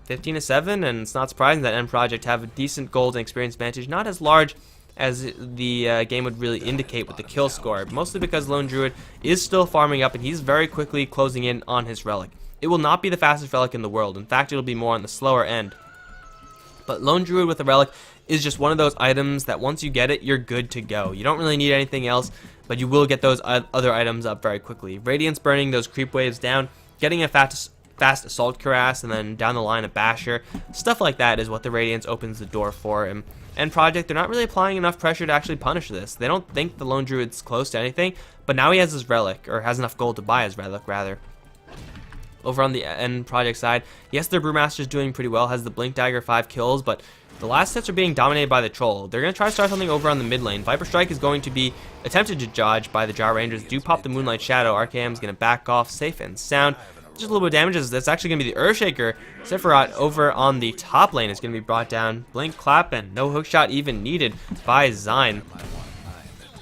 15-7, and it's not surprising that Newproject have a decent gold and experience advantage, not as large as the game would really indicate with the kill score, mostly because Lone Druid is still farming up and he's very quickly closing in on his relic. It will not be the fastest relic in the world. In fact, it'll be more on the slower end. But Lone Druid with a relic is just one of those items that once you get it, you're good to go. You don't really need anything else, but you will get those other items up very quickly. Radiance burning those creep waves down, getting a fast Assault Cuirass, and then down the line a Basher. Stuff like that is what the Radiance opens the door for. And Newproject, they're not really applying enough pressure to actually punish this. They don't think the Lone Druid's close to anything, but now he has his relic, or has enough gold to buy his relic, rather. Over on the Newproject side, yes, their Brewmaster's doing pretty well, has the Blink Dagger, 5 kills, but the last sets are being dominated by the Troll. They're going to try to start something over on the mid lane. Viper Strike is going to be attempted to dodge by the Jar Rangers. Do pop the Moonlight Shadow. Archeem's going to back off safe and sound. just a little bit of damage. That's actually going to be the Earthshaker. Sephiroth over on the top lane is going to be brought down. Blink, clap, and no hookshot even needed by Zyne.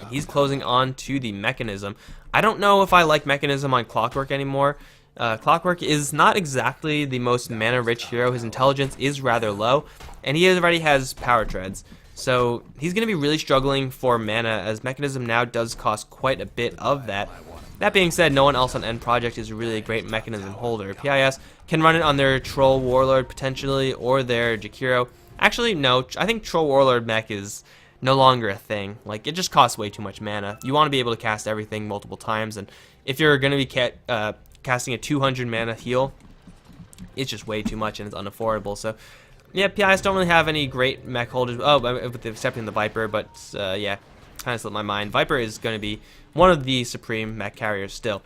And he's closing on to the Mechanism. I don't know if I like Mechanism on Clockwork anymore. Clockwork is not exactly the most mana-rich hero. His intelligence is rather low, and he already has power treads. So he's going to be really struggling for mana, as Mechanism now does cost quite a bit of that. That being said, no one else on Newproject is really a great Mechanism holder. PIS can run it on their Troll Warlord potentially, or their Jakiro. Actually, no, I think Troll Warlord mech is no longer a thing. Like, it just costs way too much mana. You want to be able to cast everything multiple times, and if you're going to be casting a 200 mana heal, it's just way too much and it's unaffordable. So yeah, PIs don't really have any great mech holders, with excepting the Viper, but yeah, kind of slipped my mind. Viper is going to be one of the supreme mech carriers still,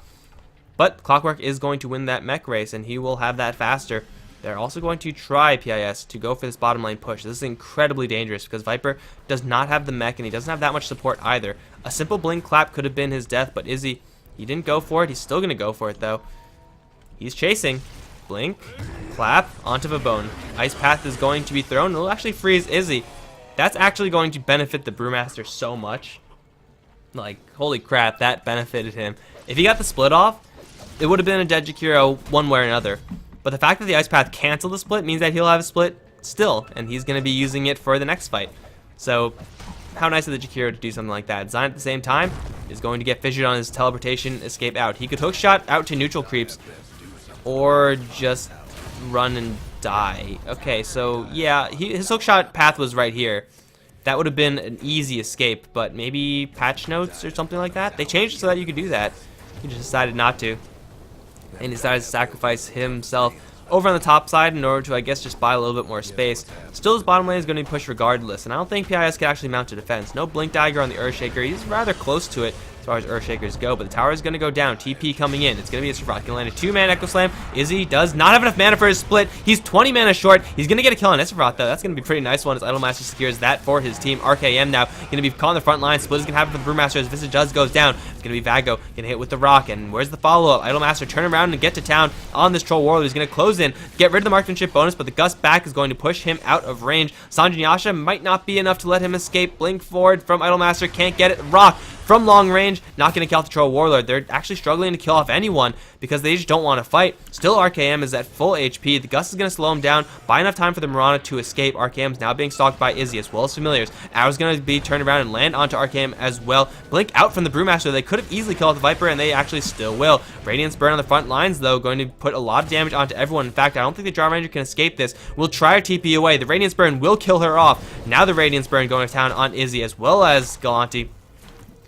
but Clockwork is going to win that mech race, and he will have that faster. They're also going to try PIS to go for this bottom lane push. This is incredibly dangerous because Viper does not have the mech, and he doesn't have that much support either. A simple blink clap could have been his death, but Izzy, he didn't go for it. He's still going to go for it, though. He's chasing. Blink, clap, onto Vabone. Ice Path is going to be thrown. It'll actually freeze Izzy. That's actually going to benefit the Brewmaster so much. Like, holy crap, that benefited him. If he got the split off, it would have been a dead Jakiro one way or another. But the fact that the Ice Path canceled the split means that he'll have a split still, and he's going to be using it for the next fight. So, how nice of the Jakiro to do something like that. Zyne at the same time is going to get fissured on his teleportation escape out. He could hookshot out to neutral creeps, or just run and die. Okay, so yeah, his hookshot path was right here. That would have been an easy escape, but maybe patch notes or something like that? They changed it so that you could do that. He just decided not to. And he decided to sacrifice himself over on the top side in order to, I guess, just buy a little bit more space. Still, his bottom lane is going to be pushed regardless, and I don't think PIS can actually mount a defense. No Blink Dagger on the Earthshaker. He's rather close to it as far as Earthshakers go, but the tower is going to go down. TP coming in. It's going to be a Sephiroth. Going to land a 2-man Echo Slam. Izzy does not have enough mana for his split. He's 20 mana short. He's going to get a kill on Sephiroth, though. That's going to be a pretty nice one as Idolmaster secures that for his team. RKM now going to be caught on the front line. Split is going to happen for the Brewmaster as Visage does goes down. It's going to be Vago going to hit with the rock, and where's the follow-up? Idolmaster turn around and get to town on this Troll Warlord. He's going to close in, get rid of the marksmanship bonus, but the Gust back is going to push him out of range. Sanjin Yasha might not be enough to let him escape. Blink forward from Idolmaster, can't get it. Rock from long range, not going to kill off the Troll Warlord. They're actually struggling to kill off anyone because they just don't want to fight. Still, RKM is at full HP. The Gust is going to slow him down, buy enough time for the Mirana to escape. RKM is now being stalked by Izzy as well as Familiars. Arrow's going to be turned around and land onto RKM as well. Blink out from the Brewmaster. They could have easily killed off the Viper, and they actually still will. Radiance Burn on the front lines, though, going to put a lot of damage onto everyone. In fact, I don't think the Draw Ranger can escape this. We'll try to TP away. The Radiance Burn will kill her off. Now the Radiance Burn going to town on Izzy as well as Galanti.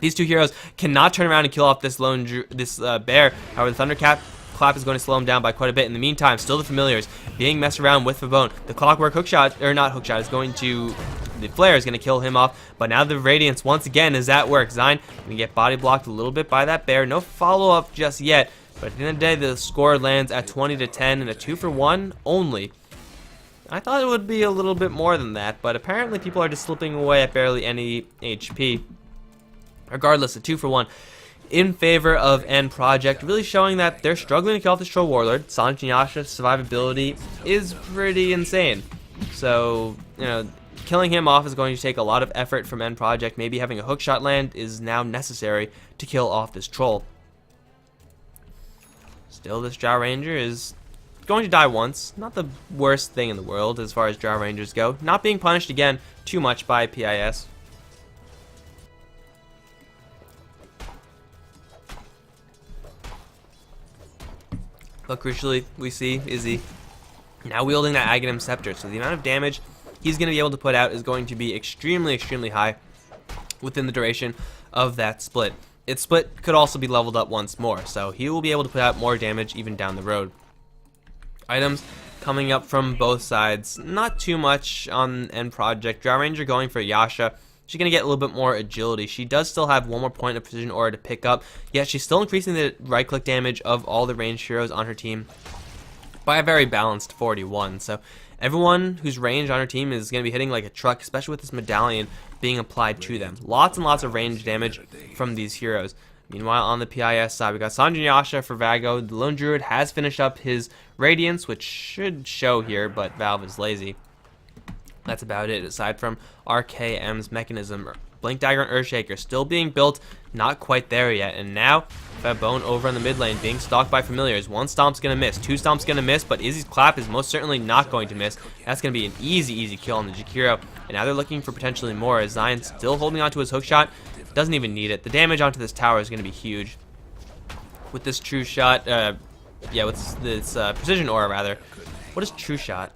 These two heroes cannot turn around and kill off this bear. However, the Thundercap clap is going to slow him down by quite a bit. In the meantime, still the Familiars being messed around with Fabone. The Clockwork hookshot, or not hookshot, is going to... The Flare is going to kill him off, but now the Radiance once again is at work. Zyne going to get body blocked a little bit by that bear. No follow-up just yet, but at the end of the day, the score lands at 20-10 and a 2-for-1 only. I thought it would be a little bit more than that, but apparently people are just slipping away at barely any HP. Regardless, a 2-for-1 in favor of Newproject, really showing that they're struggling to kill off this Troll Warlord. Sanjin Yasha's survivability is pretty insane. So, you know, killing him off is going to take a lot of effort from Newproject. Maybe having a hookshot land is now necessary to kill off this troll. Still, this Drow Ranger is going to die once. Not the worst thing in the world as far as Drow Rangers go. Not being punished again too much by PIS. But crucially, we see Izzy now wielding that Aghanim Scepter. So the amount of damage he's going to be able to put out is going to be extremely, extremely high within the duration of that split. Its split could also be leveled up once more, so he will be able to put out more damage even down the road. Items coming up from both sides. Not too much on Newproject. Drow Ranger going for Yasha. She's going to get a little bit more agility. She does still have one more point of precision aura to pick up, yet she's still increasing the right-click damage of all the ranged heroes on her team by a very balanced 41. So everyone who's ranged on her team is going to be hitting like a truck, especially with this medallion being applied to them. Lots and lots of range damage from these heroes. Meanwhile, on the PIS side, we got Sanjay Yasha for Vago. The Lone Druid has finished up his Radiance, which should show here, but Valve is lazy. That's about it, aside from RKM's Mechanism. Blink Dagger and Earthshaker still being built, not quite there yet. And now, Fabone over in the mid lane being stalked by Familiars. One Stomp's going to miss, two Stomp's going to miss, but Izzy's Clap is most certainly not going to miss. That's going to be an easy kill on the Jakiro. And now they're looking for potentially more, as Zion's still holding on to his hookshot. Doesn't even need it. The damage onto this tower is going to be huge. With this True Shot, with this Precision Aura, rather. What is True Shot?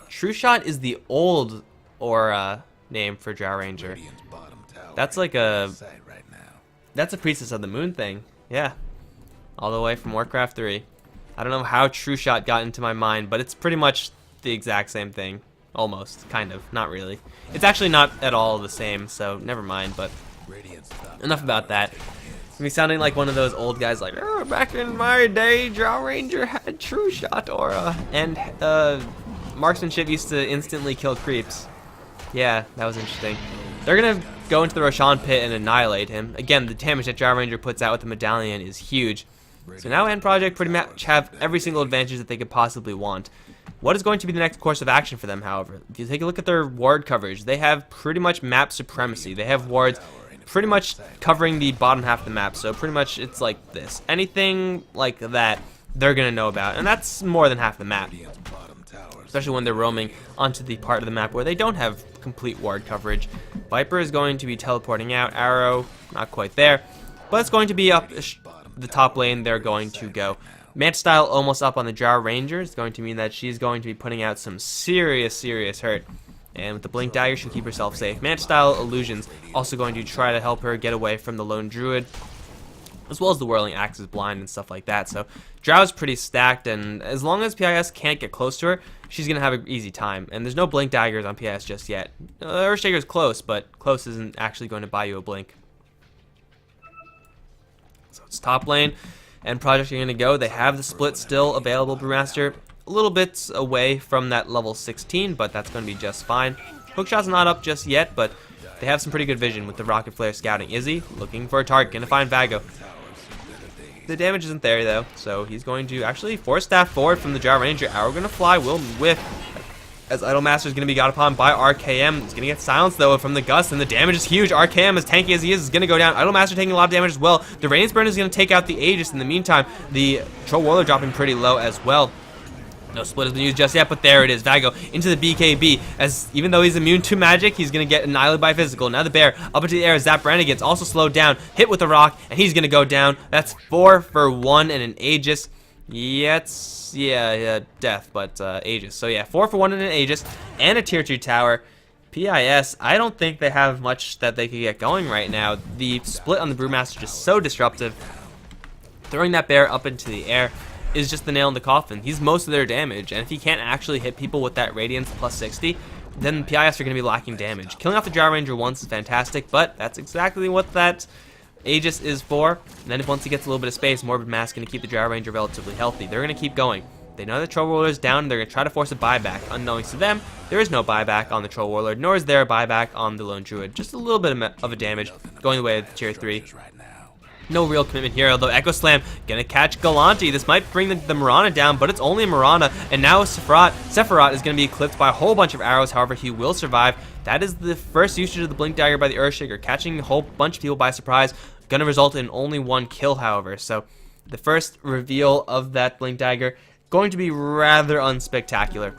True Shot is the old aura name for Drow Ranger. That's like that's a Priestess of the Moon thing. Yeah. All the way from Warcraft 3. I don't know how True Shot got into my mind, but it's pretty much the exact same thing. Almost. Kind of. Not really. It's actually not at all the same, so never mind, but enough about that. Me sounding like one of those old guys like, oh, back in my day, Drow Ranger had True Shot aura, and marksmanship used to instantly kill creeps. Yeah, that was interesting. They're going to go into the Roshan pit and annihilate him. Again, the damage that Drow Ranger puts out with the medallion is huge. So now Newproject pretty much have every single advantage that they could possibly want. What is going to be the next course of action for them, however? If you take a look at their ward coverage, they have pretty much map supremacy. They have wards pretty much covering the bottom half of the map, so pretty much it's like this. Anything like that, they're going to know about, and that's more than half the map. Especially when they're roaming onto the part of the map where they don't have complete ward coverage. Viper is going to be teleporting out. Arrow, not quite there, but it's going to be up the top lane. They're going to go. Mantastyle almost up on the Drow Ranger. It's going to mean that she's going to be putting out some serious hurt. And with the Blink Dagger, she'll keep herself safe. Mantastyle Illusion's also going to try to help her get away from the Lone Druid, as well as the Whirling Axe's blind and stuff like that. So Drow's pretty stacked, and as long as PIS can't get close to her, she's going to have an easy time. And there's no Blink Daggers on PIS just yet. Earthshaker's close, but close isn't actually going to buy you a blink. So it's top lane, and Project are going to go. They have the split still available, Brewmaster. A little bit away from that level 16, but that's going to be just fine. Hookshot's not up just yet, but they have some pretty good vision with the Rocket Flare scouting. Izzy looking for a target, going to find Vago. The damage isn't there, though, so he's going to actually force staff forward from the Drow Ranger. Arrow going to fly, will whiff, as Idolmaster is going to be got upon by RKM. He's going to get silenced, though, from the Gust, and the damage is huge. RKM, as tanky as he is going to go down. Idolmaster taking a lot of damage as well. The Radiance Burn is going to take out the Aegis. In the meantime, the Troll Warlord dropping pretty low as well. No split has been used just yet, but there it is. Vago into the BKB, as even though he's immune to magic, he's going to get annihilated by physical. Now the bear up into the air. Zap Renegades also slowed down, hit with a rock, and he's going to go down. That's 4 for 1 and an Aegis. Yeah, death, but Aegis. So yeah, 4 for 1 and an Aegis, and a tier 2 tower. PIS, I don't think they have much that they could get going right now. The split on the Brewmaster is so disruptive. Throwing that bear up into the air is just the nail in the coffin. He's most of their damage, and if he can't actually hit people with that Radiance plus 60, then PIS are going to be lacking damage. Killing off the Drow Ranger once is fantastic, but that's exactly what that Aegis is for. And then once he gets a little bit of space, Morbid Mass is going to keep the Drow Ranger relatively healthy. They're going to keep going. They know the Troll Warlord is down, and they're going to try to force a buyback. Unknowing to them, there is no buyback on the Troll Warlord, nor is there a buyback on the Lone Druid. Just a little bit of a damage going the way of tier 3. No real commitment here, although Echo Slam gonna catch Galanti. This might bring the Mirana down, but it's only a Mirana, and now Sephiroth is gonna be eclipsed by a whole bunch of arrows. However, he will survive. That is the first usage of the Blink Dagger by the Earthshaker, catching a whole bunch of people by surprise. Gonna result in only 1 kill, however. So the first reveal of that Blink Dagger going to be rather unspectacular,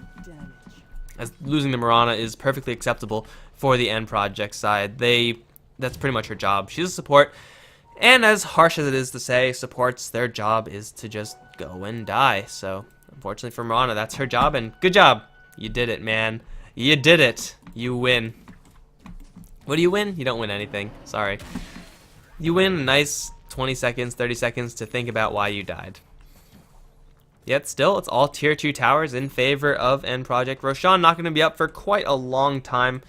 as losing the Mirana is perfectly acceptable for the Newproject side. That's pretty much her job. She's a support. And as harsh as it is to say, supports, their job is to just go and die. So, unfortunately for Mirana, that's her job, and good job. You did it, man. You did it. You win. What do you win? You don't win anything. Sorry. You win a nice 20 seconds, 30 seconds to think about why you died. Yet still, it's all tier 2 towers in favor of Newproject. Roshan not going to be up for quite a long time.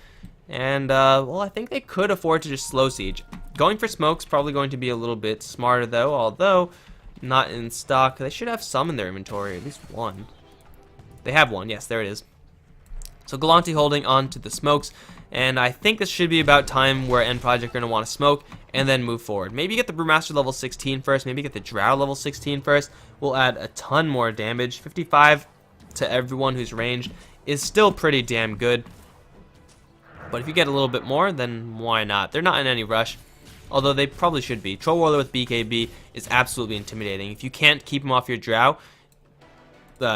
And, well, I think they could afford to just slow siege. Going for smoke's probably going to be a little bit smarter, though, although not in stock. They should have some in their inventory, at least 1. They have 1, yes, there it is. So Galanti holding on to the smokes, And I think this should be about time where End Project are going to want to smoke and then move forward. Maybe get the Brewmaster level 16 first. Maybe get the Drow level 16 first. We'll add a ton more damage. 55 to everyone who's ranged is still pretty damn good. But if you get a little bit more, then why not? They're not in any rush, although they probably should be. Troll Warlord with BKB is absolutely intimidating. If you can't keep him off your Drow, with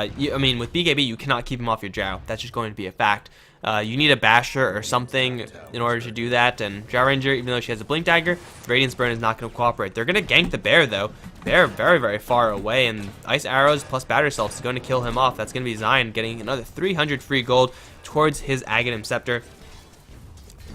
BKB, you cannot keep him off your Drow. That's just going to be a fact. You need a Basher or something in order to do that, and Drow Ranger, even though she has a Blink Dagger, Radiance Burn is not going to cooperate. They're going to gank the Bear, though. Bear very, very far away, and Ice Arrows plus Battery Cells is going to kill him off. That's going to be Zion getting another 300 free gold towards his Aghanim Scepter.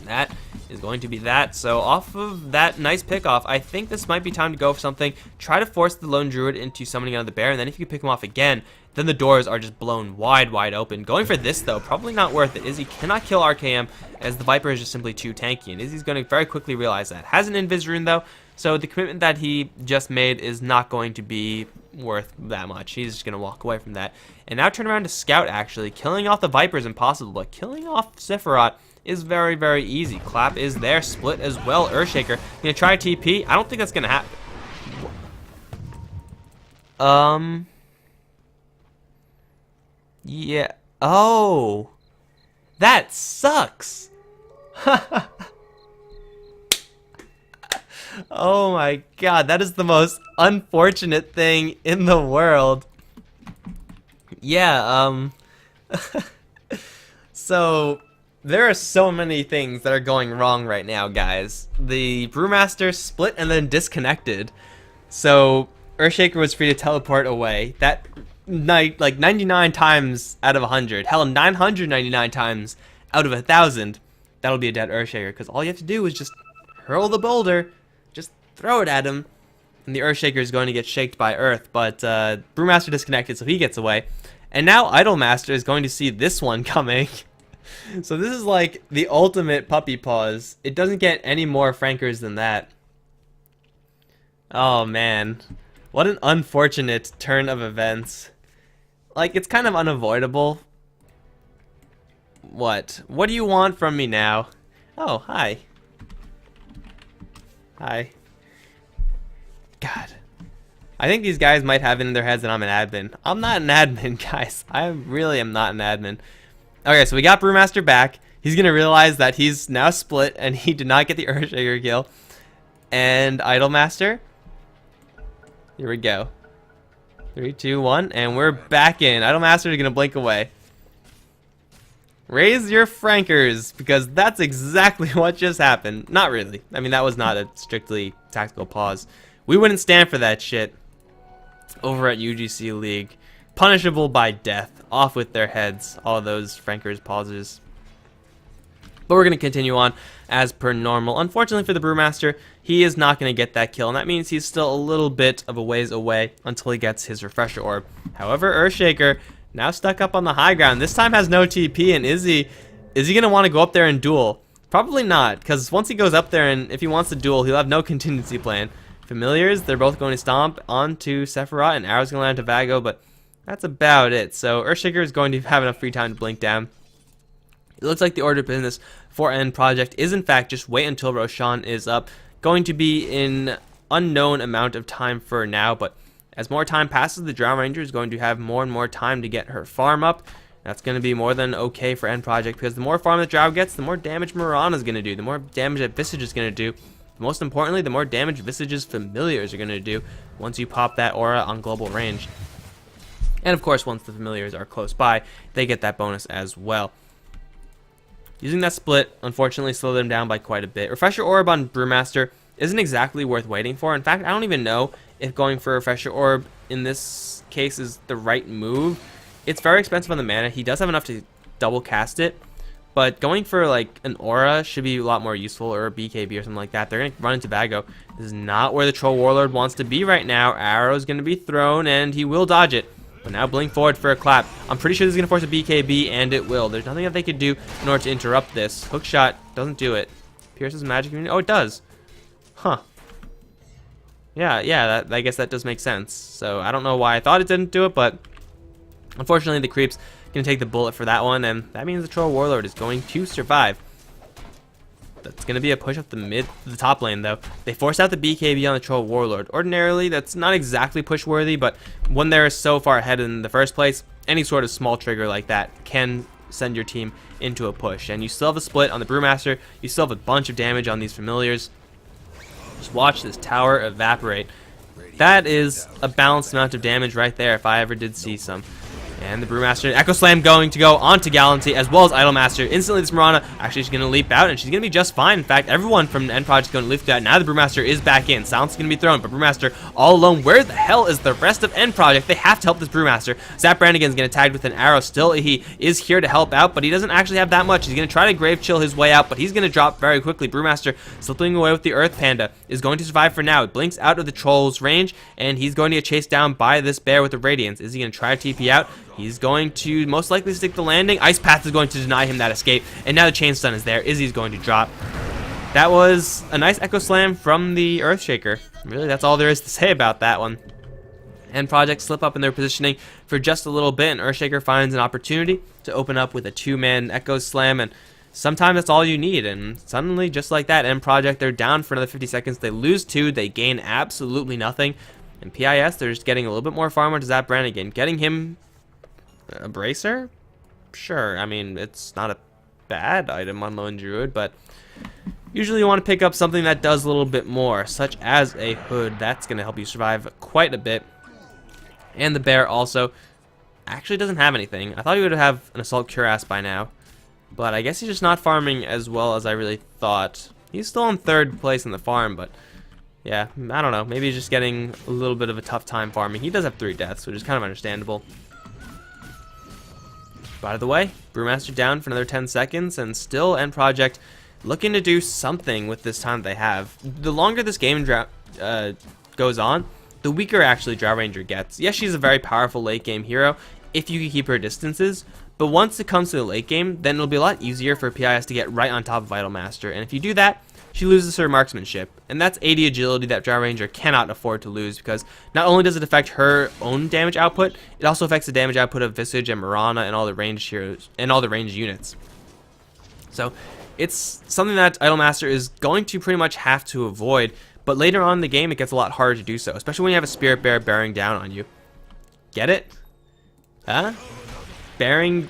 That is going to be that. So off of that nice pick off, I think this might be time to go for something. Try to force the Lone Druid into summoning another bear, and then if you can pick him off again, then the doors are just blown wide open. Going for this, though, probably not worth it. Izzy cannot kill RKM, as the Viper is just simply too tanky, and Izzy's going to very quickly realize that. Has an Invis Rune, though, so the commitment that he just made is not going to be worth that much. He's just going to walk away from that. And now turn around to Scout, actually. Killing off the Viper is impossible, but killing off Sephiroth is very, very easy. Clap is there, split as well. Earthshaker gonna try TP. I don't think that's gonna happen. Yeah. Oh, that sucks. Oh my god, that is the most unfortunate thing in the world. Yeah. So there are so many things that are going wrong right now, guys. The Brewmaster split and then disconnected. So Earthshaker was free to teleport away. That night, like 99 times out of 100, hell, 999 times out of 1,000, that'll be a dead Earthshaker. Because all you have to do is just hurl the boulder, just throw it at him, and the Earthshaker is going to get shaked by Earth. But Brewmaster disconnected, so he gets away. And now Idolmaster is going to see this one coming. So this is like the ultimate puppy paws. It doesn't get any more frankers than that. Oh man, what an unfortunate turn of events. Like, it's kind of unavoidable. What do you want from me now? Oh, hi. Hi. God, I think these guys might have it in their heads that I'm an admin. I'm not an admin, guys. I really am not an admin. Okay, so we got Brewmaster back. He's going to realize that he's now split, and he did not get the Earthshaker kill. And Idolmaster. Here we go. 3, 2, 1, and we're back in. Idolmaster is going to blink away. Raise your frankers, because that's exactly what just happened. Not really. I mean, that was not a strictly tactical pause. We wouldn't stand for that shit over at UGC League. Punishable by death. Off with their heads. All of those frankers pauses. But we're going to continue on as per normal. Unfortunately for the Brewmaster, he is not going to get that kill, and that means he's still a little bit of a ways away until he gets his Refresher Orb. However, Earthshaker, now stuck up on the high ground, this time has no TP, and is he going to want to go up there and duel? Probably not, because once he goes up there and if he wants to duel, he'll have no contingency plan. Familiars, they're both going to stomp onto Sephiroth, and Arrow's going to land to Vago, but that's about it. So Earthshaker is going to have enough free time to blink down. It looks like the order of business for End Project is in fact just wait until Roshan is up. Going to be in unknown amount of time for now, but as more time passes, the Drow Ranger is going to have more and more time to get her farm up. That's going to be more than okay for End Project, because the more farm the Drow gets, the more damage Mirana is going to do, the more damage that Visage is going to do. Most importantly, the more damage Visage's Familiars are going to do once you pop that aura on global range. And of course, once the Familiars are close by, they get that bonus as well. Using that split, unfortunately, slowed them down by quite a bit. Refresher Orb on Brewmaster isn't exactly worth waiting for. In fact, I don't even know if going for Refresher Orb in this case is the right move. It's very expensive on the mana. He does have enough to double cast it, but going for like an aura should be a lot more useful, or a BKB or something like that. They're going to run into Vago. This is not where the Troll Warlord wants to be right now. Arrow's going to be thrown, and he will dodge it. But now blink forward for a clap. I'm pretty sure this is going to force a BKB, and it will. There's nothing that they could do in order to interrupt this. Hookshot doesn't do it. Pierces magic immunity. Oh, it does. Huh. Yeah, I guess that does make sense. So I don't know why I thought it didn't do it, but unfortunately the creep's going to take the bullet for that one, and that means the Troll Warlord is going to survive. That's going to be a push up the top lane, though. They force out the BKB on the Troll Warlord. Ordinarily, that's not exactly push-worthy, but when they're so far ahead in the first place, any sort of small trigger like that can send your team into a push. And you still have a split on the Brewmaster. You still have a bunch of damage on these familiars. Just watch this tower evaporate. That is a balanced amount of damage right there if I ever did see some. And the Brewmaster, Echo Slam going to go onto Gallantry as well as Idolmaster. Instantly, this Mirana actually is going to leap out, and she's going to be just fine. In fact, everyone from the Newproject is going to leap out. Now the Brewmaster is back in. Silence is going to be thrown, but Brewmaster all alone. Where the hell is the rest of Newproject? They have to help this Brewmaster. Zap Brannigan is going to tag with an arrow. Still, he is here to help out, but he doesn't actually have that much. He's going to try to Grave Chill his way out, but he's going to drop very quickly. Brewmaster slipping away with the Earth Panda is going to survive for now. It blinks out of the Troll's range, and he's going to get chased down by this bear with the Radiance. Is he going to try to TP out? He's going to most likely stick the landing. Ice Path is going to deny him that escape. And now the Chain Stun is there. Izzy's going to drop. That was a nice Echo Slam from the Earthshaker. Really, that's all there is to say about that one. Newproject slip up in their positioning for just a little bit, and Earthshaker finds an opportunity to open up with a 2-man Echo Slam, and sometimes that's all you need. And suddenly, just like that, Newproject, they're down for another 50 seconds. They lose 2. They gain absolutely nothing. And PIS, they're just getting a little bit more farm onto Zap Brannigan. Getting him a bracer? Sure, I mean, it's not a bad item on Lone Druid, but usually you want to pick up something that does a little bit more, such as a hood. That's going to help you survive quite a bit. And the bear also actually doesn't have anything. I thought he would have an Assault Cuirass by now, but I guess he's just not farming as well as I really thought. He's still in 3rd place in the farm, but yeah, I don't know. Maybe he's just getting a little bit of a tough time farming. He does have 3 deaths, which is kind of understandable. By the way, Brewmaster down for another 10 seconds, and still Newproject looking to do something with this time they have. The longer this game goes on, the weaker actually Drow Ranger gets. Yes, she's a very powerful late game hero if you can keep her distances, but once it comes to the late game, then it'll be a lot easier for PIS to get right on top of Idolmaster, and if you do that, she loses her marksmanship, and that's 80 agility that Drow Ranger cannot afford to lose, because not only does it affect her own damage output, it also affects the damage output of Visage and Mirana and all the ranged heroes and all the ranged units. So it's something that Idolmaster is going to pretty much have to avoid, but later on in the game it gets a lot harder to do so, especially when you have a Spirit Bear bearing down on you. Get it? Huh? Bearing...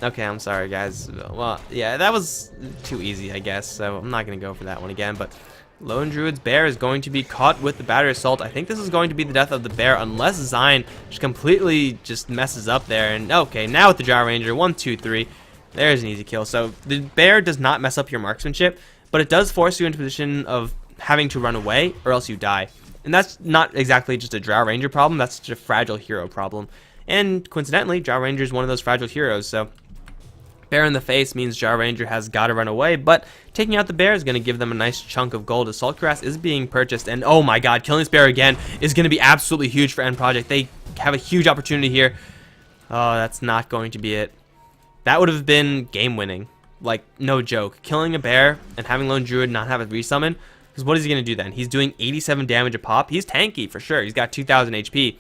Okay, I'm sorry, guys. Well, yeah, that was too easy, I guess, so I'm not going to go for that one again, but Lone Druid's bear is going to be caught with the Battery Assault. I think this is going to be the death of the bear, unless Zion just completely just messes up there, and okay, now with the Drow Ranger, 1, 2, 3, there's an easy kill. So the bear does not mess up your marksmanship, but it does force you into a position of having to run away, or else you die. And that's not exactly just a Drow Ranger problem, that's just a fragile hero problem. And coincidentally, Drow Ranger is one of those fragile heroes, so bear in the face means Drow Ranger has got to run away, but taking out the bear is going to give them a nice chunk of gold. Assault Cuirass is being purchased, and oh my god, killing this bear again is going to be absolutely huge for Newproject. They have a huge opportunity here. Oh, that's not going to be it. That would have been game-winning. Like, no joke. Killing a bear and having Lone Druid not have a resummon, because what is he going to do then? He's doing 87 damage a pop. He's tanky for sure. He's got 2,000 HP,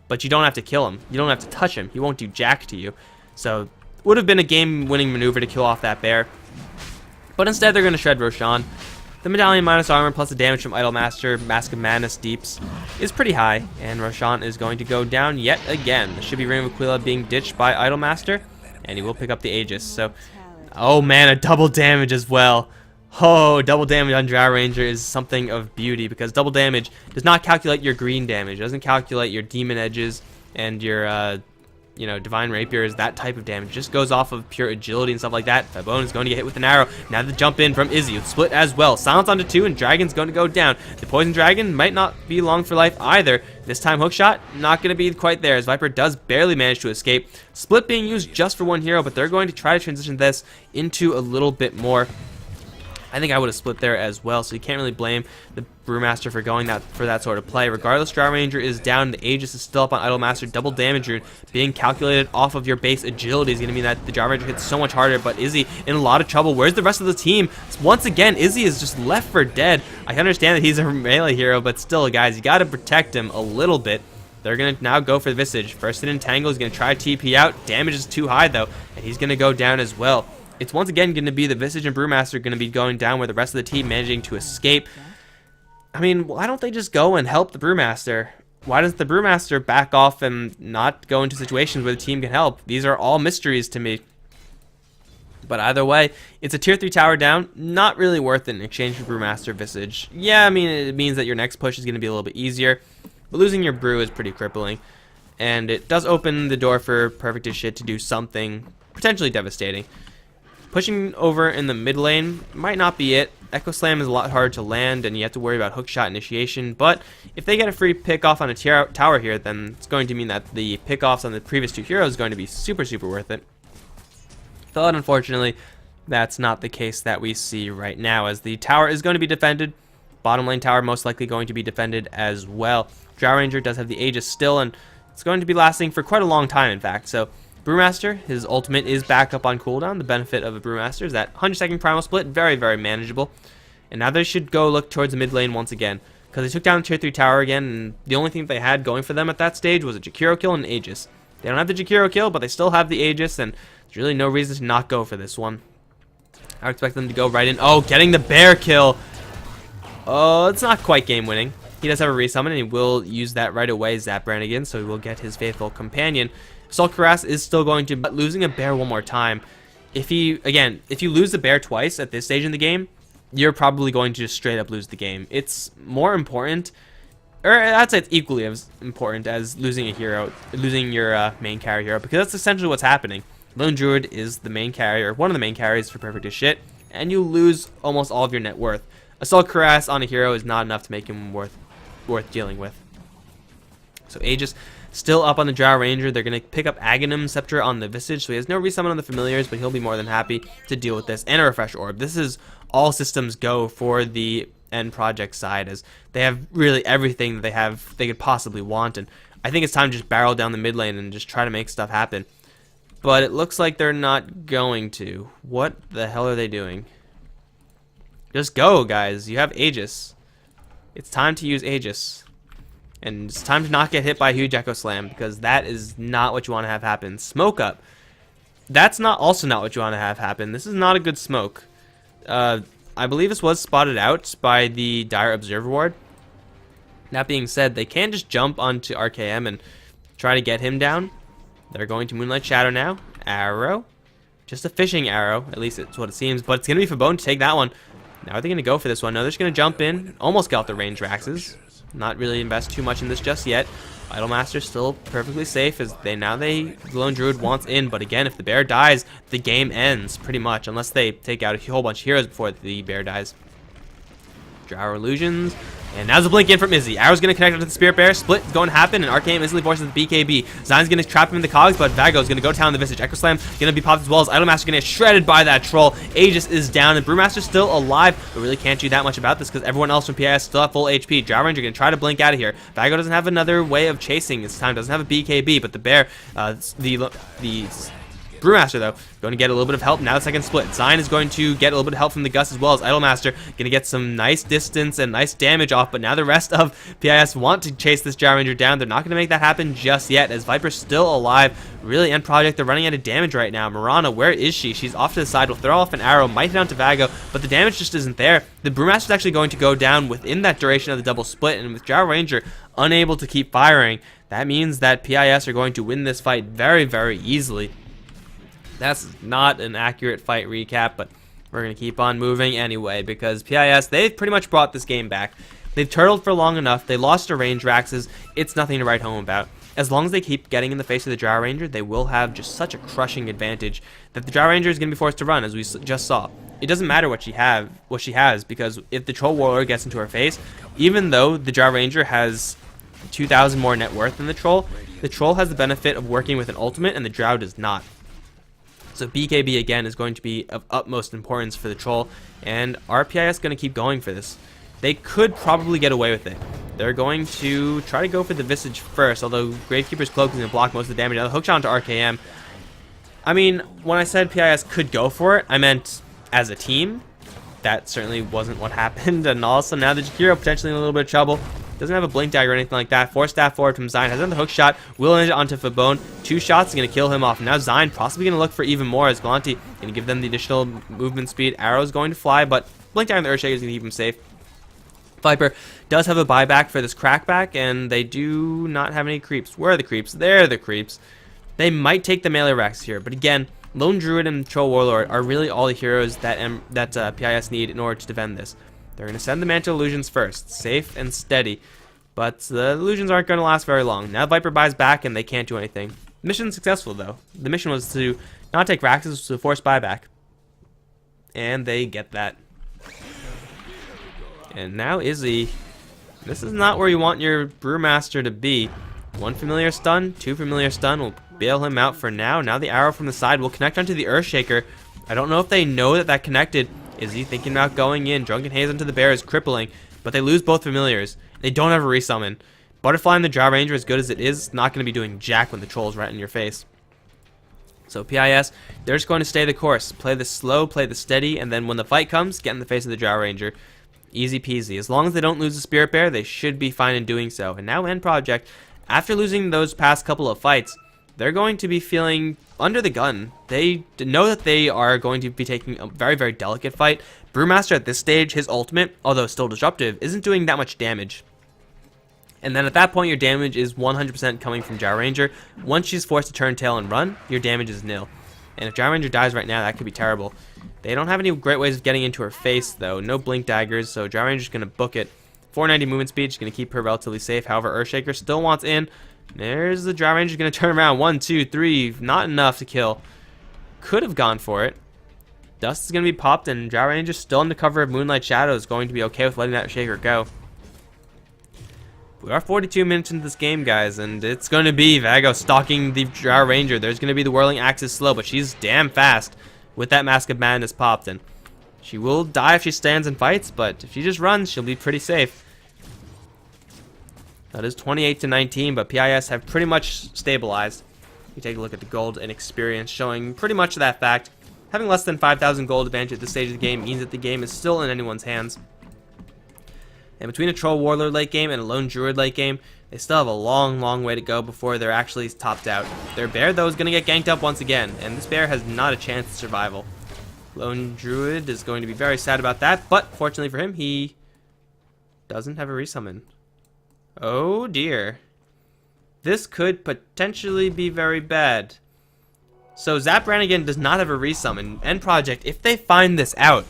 but you don't have to kill him. You don't have to touch him. He won't do jack to you. So would have been a game-winning maneuver to kill off that bear, but instead they're going to shred Roshan. The medallion minus armor plus the damage from Idolmaster, Mask of Madness deeps is pretty high, and Roshan is going to go down yet again. There should be Ring of Aquila being ditched by Idolmaster, and he will pick up the Aegis. So, oh man, a double damage as well. Oh, double damage on Drow Ranger is something of beauty, because double damage does not calculate your green damage. It doesn't calculate your demon edges and your you know, Divine Rapier is that type of damage. It just goes off of pure agility and stuff like that. Fabone is going to get hit with an arrow. Now the jump in from Izzy. Split as well. Silence onto 2, and Dragon's going to go down. The Poison Dragon might not be long for life either. This time Hookshot, not going to be quite there, as Viper does barely manage to escape. Split being used just for one hero, but they're going to try to transition this into a little bit more. I think I would have split there as well, so you can't really blame the Brewmaster for going for that sort of play. Regardless, Drow Ranger is down, the Aegis is still up on Idolmaster. Double damage rune being calculated off of your base agility is going to mean that the Drow Ranger hits so much harder, but Izzy in a lot of trouble. Where's the rest of the team? Once again, Izzy is just left for dead. I can understand that he's a melee hero, but still, guys, you got to protect him a little bit. They're going to now go for the Visage. First in Entangle, he's going to try to TP out. Damage is too high, though, and he's going to go down as well. it's once again going to be the Visage and Brewmaster going to be going down, where the rest of the team managing to escape. I mean, why don't they just go and help the Brewmaster? Why does the Brewmaster back off and not go into situations where the team can help? These are all mysteries to me. But either way, it's a tier 3 tower down. Not really worth it in exchange for Brewmaster Visage. Yeah, I mean, it means that your next push is going to be a little bit easier. But losing your Brew is pretty crippling. And it does open the door for Perfect as Shit to do something potentially devastating. Pushing over in the mid lane might not be it. Echo Slam is a lot harder to land, and you have to worry about hookshot initiation. But if they get a free pick off on a tower here, then it's going to mean that the pick offs on the previous 2 heroes is going to be super, super worth it. But unfortunately, that's not the case that we see right now, as the tower is going to be defended. Bottom lane tower most likely going to be defended as well. Drow Ranger does have the Aegis still, and it's going to be lasting for quite a long time, in fact. So Brewmaster, his ultimate is back up on cooldown. The benefit of a Brewmaster is that 100-second primal split, very, very manageable. And now they should go look towards the mid lane once again, because they took down the tier 3 tower again, and the only thing they had going for them at that stage was a Jakiro kill and an Aegis. They don't have the Jakiro kill, but they still have the Aegis, and there's really no reason to not go for this one. I would expect them to go right in. Oh, getting the bear kill. Oh, it's not quite game winning. He does have a resummon, and he will use that right away, Zap Brannigan, so he will get his faithful companion. Assault Cuirass is still going to, but losing a bear one more time. If you lose the bear twice at this stage in the game, you're probably going to just straight up lose the game. It's more important, or I'd say it's equally as important as losing a hero, losing your main carry hero, because that's essentially what's happening. Lone Druid is the main carrier, one of the main carries for Perfect as Shit, and you lose almost all of your net worth. Assault Cuirass on a hero is not enough to make him worth dealing with. So Aegis still up on the Drow Ranger. They're going to pick up Aghanim Scepter on the Visage, so he has no resummon on the Familiars, but he'll be more than happy to deal with this, and a Refresh Orb. This is all systems go for the Newproject side, as they have really everything that they could possibly want, and I think it's time to just barrel down the mid lane and just try to make stuff happen. But it looks like they're not going to. What the hell are they doing? Just go, guys. You have Aegis. It's time to use Aegis. And it's time to not get hit by a huge Echo Slam, because that is not what you want to have happen. Smoke up. That's also not what you want to have happen. This is not a good smoke. I believe this was spotted out by the Dire Observer Ward. That being said, they can just jump onto RKM and try to get him down. They're going to Moonlight Shadow now. Arrow. Just a fishing arrow. At least it's what it seems. But it's going to be Fabone to take that one. Now are they going to go for this one? No, they're just going to jump in. Almost got the range Raxes. Not really invest too much in this just yet. Idolmaster's still perfectly safe, as Lone Druid wants in. But again, if the bear dies, the game ends pretty much. Unless they take out a whole bunch of heroes before the bear dies. Drow Illusions. And now's a blink in from Izzy. Arrow's going to connect onto the Spirit Bear. Split is going to happen, and Arcane instantly forces the BKB. Zion's going to trap him in the cogs, but Vago's going to go down the Visage. Echo Slam going to be popped as well, as Idolmaster going to get shredded by that troll. Aegis is down, and Brewmaster's still alive, but really can't do that much about this, because everyone else from PIS still have full HP. Drow Ranger going to try to blink out of here. Vago doesn't have another way of chasing this time, doesn't have a BKB, but the bear, the Brewmaster, though, going to get a little bit of help. Now the second split. Zion is going to get a little bit of help from the Gus, as well as Idolmaster. Going to get some nice distance and nice damage off, but now the rest of PIS want to chase this Drow Ranger down. They're not going to make that happen just yet, as Viper's still alive. Really, Newproject, they're running out of damage right now. Mirana, where is she? She's off to the side. Will throw off an arrow. Might hit down to Vago, but the damage just isn't there. The Brewmaster's actually going to go down within that duration of the double split, and with Drow Ranger unable to keep firing, that means that PIS are going to win this fight very, very easily. That's not an accurate fight recap, but we're going to keep on moving anyway, because PIS, they've pretty much brought this game back. They've turtled for long enough. They lost to range Raxes. It's nothing to write home about. As long as they keep getting in the face of the Drow Ranger, they will have just such a crushing advantage that the Drow Ranger is going to be forced to run, as we just saw. It doesn't matter what she has, because if the Troll Warlord gets into her face, even though the Drow Ranger has 2,000 more net worth than the Troll has the benefit of working with an ultimate, and the Drow does not. So BKB again is going to be of utmost importance for the Troll, and RPI is going to keep going for this. They could probably get away with it. They're going to try to go for the Visage first, although Gravekeeper's Cloak is going to block most of the damage. Now the hookshot onto RKM. I mean, when I said PIS could go for it, I meant as a team. That certainly wasn't what happened, and also now the Jakiro potentially in a little bit of trouble. Doesn't have a blink dagger or anything like that. Force staff forward from Zion. Has another hook shot. Will land it onto Fabone. 2 shots is going to kill him off. Now Zion possibly going to look for even more as Galanti going to give them the additional movement speed. Arrow's going to fly, but blink dagger on the Earthshaker is going to keep him safe. Viper does have a buyback for this crackback, and they do not have any creeps. Where are the creeps? There are the creeps. They might take the melee racks here, but again, Lone Druid and Troll Warlord are really all the heroes that PIS need in order to defend this. They're going to send the Mantle Illusions first, safe and steady, but the illusions aren't going to last very long. Now Viper buys back, and they can't do anything. Mission successful, though. The mission was to not take racks, it was to force buyback. And they get that. And now Izzy. This is not where you want your Brewmaster to be. 1 familiar stun, 2 familiar stun will bail him out for now. Now the arrow from the side will connect onto the Earthshaker. I don't know if they know that that connected. Izzy thinking about going in. Drunken Haze into the bear is crippling, but they lose both familiars. They don't have a resummon. Butterfly and the Drow Ranger, as good as it is, not going to be doing jack when the troll's right in your face. So PIS, they're just going to stay the course. Play the slow, play the steady, and then when the fight comes, get in the face of the Drow Ranger. Easy peasy. As long as they don't lose the Spirit Bear, they should be fine in doing so. And now Newproject, after losing those past couple of fights, they're going to be feeling under the gun. They know that they are going to be taking a very, very delicate fight. Brewmaster at this stage, his ultimate, although still disruptive, isn't doing that much damage. And then at that point, your damage is 100% coming from Drow Ranger. Once she's forced to turn tail and run, your damage is nil. And if Drow Ranger dies right now, that could be terrible. They don't have any great ways of getting into her face, though. No blink daggers, so Drow Ranger's going to book it. 490 movement speed, just going to keep her relatively safe. However, Earthshaker still wants in. There's the Drow Ranger going to turn around. 1, 2, 3. Not enough to kill. Could have gone for it. Dust is going to be popped, and Drow Ranger still in the cover of Moonlight Shadow is going to be okay with letting that Shaker go. We are 42 minutes into this game, guys, and it's going to be Vago stalking the Drow Ranger. There's going to be the Whirling Axis slow, but she's damn fast with that Mask of Madness popped in. She will die if she stands and fights, but if she just runs, she'll be pretty safe. That is 28 to 19, but PIS have pretty much stabilized. You take a look at the gold and experience, showing pretty much that fact. Having less than 5,000 gold advantage at this stage of the game means that the game is still in anyone's hands. And between a Troll Warlord late game and a Lone Druid late game, they still have a long, long way to go before they're actually topped out. Their bear, though, is going to get ganked up once again, and this bear has not a chance of survival. Lone Druid is going to be very sad about that, but fortunately for him, he doesn't have a resummon. Oh dear. This could potentially be very bad. So Zap Brannigan does not have a resummon. Newproject, if they find this out,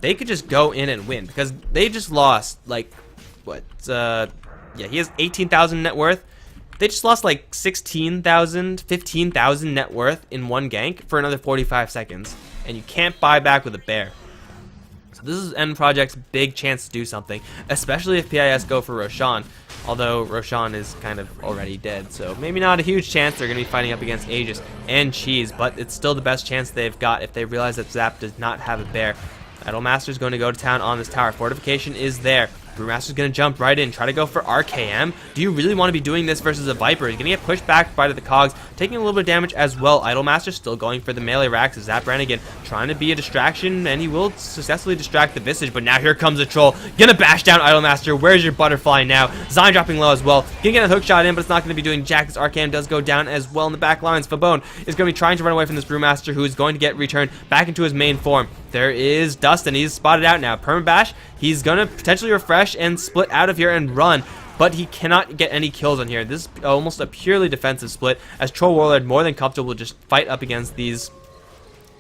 they could just go in and win, because they just lost, like, what, yeah, he has 18,000 net worth. They just lost, like, 16,000, 15,000 net worth in one gank for another 45 seconds, and you can't buy back with a bear. So this is Newproject's big chance to do something, especially if PIS go for Roshan, although Roshan is kind of already dead, so maybe not a huge chance. They're going to be fighting up against Aegis and Cheese, but it's still the best chance they've got if they realize that Zap does not have a bear. Idolmaster's going to go to town on this tower. Fortification is there. Brewmaster's going to jump right in, try to go for RKM. Do you really want to be doing this versus a Viper? He's going to get pushed back by the cogs, taking a little bit of damage as well. Idolmaster still going for the melee racks. Zap Brannigan trying to be a distraction, and he will successfully distract the Visage, but now here comes a troll. Gonna bash down Idolmaster. Where's your butterfly now? Zion dropping low as well. Gonna get a hook shot in, but it's not going to be doing jack. This RKM does go down as well in the back lines. Fabone is going to be trying to run away from this Brewmaster, who is going to get returned back into his main form. There is Dust, and he's spotted out now. Permabash, he's going to potentially refresh and split out of here and run, but he cannot get any kills on here. This is almost a purely defensive split, as Troll Warlord more than comfortable to just fight up against these.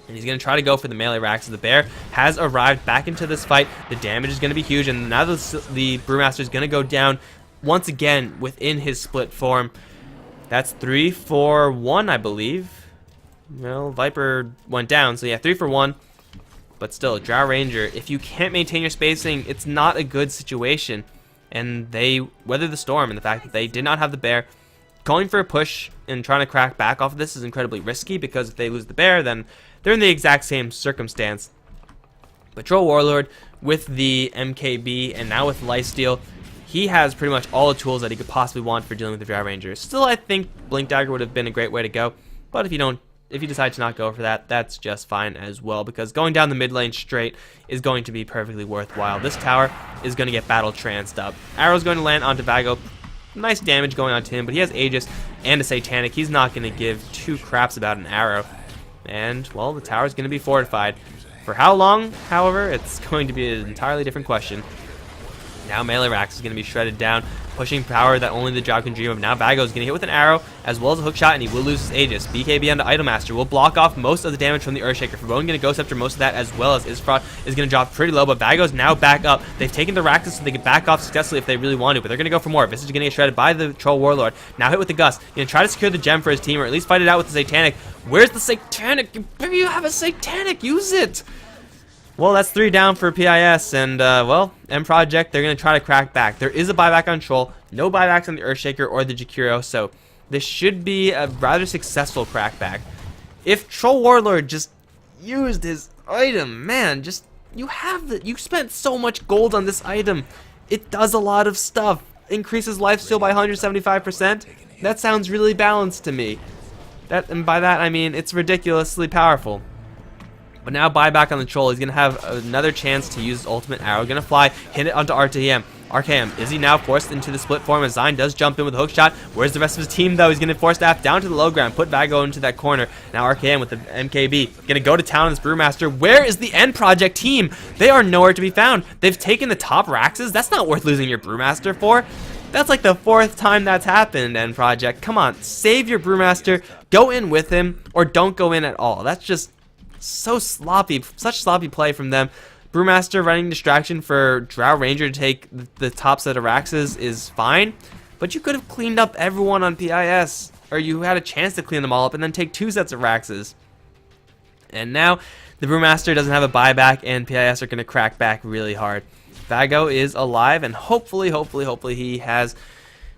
And he's going to try to go for the melee racks. The bear has arrived back into this fight. The damage is going to be huge, and now the Brewmaster is going to go down once again within his split form. That's 3 for 1, I believe. Well, Viper went down, so yeah, 3 for 1. But still, Drow Ranger, if you can't maintain your spacing, it's not a good situation. And they weather the storm, and the fact that they did not have the bear. Going for a push and trying to crack back off of this is incredibly risky, because if they lose the bear, then they're in the exact same circumstance. But Troll Warlord, with the MKB and now with Lifesteal, he has pretty much all the tools that he could possibly want for dealing with the Drow Ranger. Still, I think Blink Dagger would have been a great way to go, but if if you decide to not go for that, that's just fine as well, because going down the mid lane straight is going to be perfectly worthwhile. This tower is going to get battle tranced up. Arrow's going to land onto Vago. Nice damage going on to him, but he has Aegis and a Satanic. He's not going to give two craps about an arrow. And, well, the tower is going to be fortified. For how long, however, it's going to be an entirely different question. Now Melee Rax is going to be shredded down, pushing power that only the Drow can dream of. Now Vago is going to hit with an arrow as well as a hook shot, and he will lose his Aegis. BKB onto Idolmaster will block off most of the damage from the Earthshaker. Fabone going to Ghost Scepter most of that, as well as Isfrod is going to drop pretty low, but Vago's now back up. They've taken the Raxus so they can back off successfully if they really want to, but they're going to go for more. This is going to get shredded by the Troll Warlord. Now hit with the Gust. Going to try to secure the gem for his team, or at least fight it out with the Satanic. Where's the Satanic? You have a Satanic. Use it. Well, that's 3 down for PIS, and, well, Newproject, they're going to try to crack back. There is a buyback on Troll, no buybacks on the Earthshaker or the Jakiro, so this should be a rather successful crackback. If Troll Warlord just used his item, man, just, you spent so much gold on this item. It does a lot of stuff. Increases lifesteal by 175%. That sounds really balanced to me. And by that, I mean, it's ridiculously powerful. But now buyback on the Troll. He's going to have another chance to use his ultimate arrow. Going to fly, hit it onto RTM. RKM, is he now forced into the split form as Zine does jump in with a hook shot? Where's the rest of his team though? He's going to force staff down to the low ground, put Vago into that corner. Now RKM with the MKB. Going to go to town on this Brewmaster. Where is the Newproject team? They are nowhere to be found. They've taken the top Raxes. That's not worth losing your Brewmaster for. That's like the 4th time that's happened, Newproject. Come on, save your Brewmaster. Go in with him, or don't go in at all. That's just so sloppy, such sloppy play from them. Brewmaster running distraction for Drow Ranger to take the top set of Raxes is fine, but you could have cleaned up everyone on PIS, or you had a chance to clean them all up and then take 2 sets of Raxes. And now the Brewmaster doesn't have a buyback, and PIS are going to crack back really hard. Vago is alive, and hopefully he has.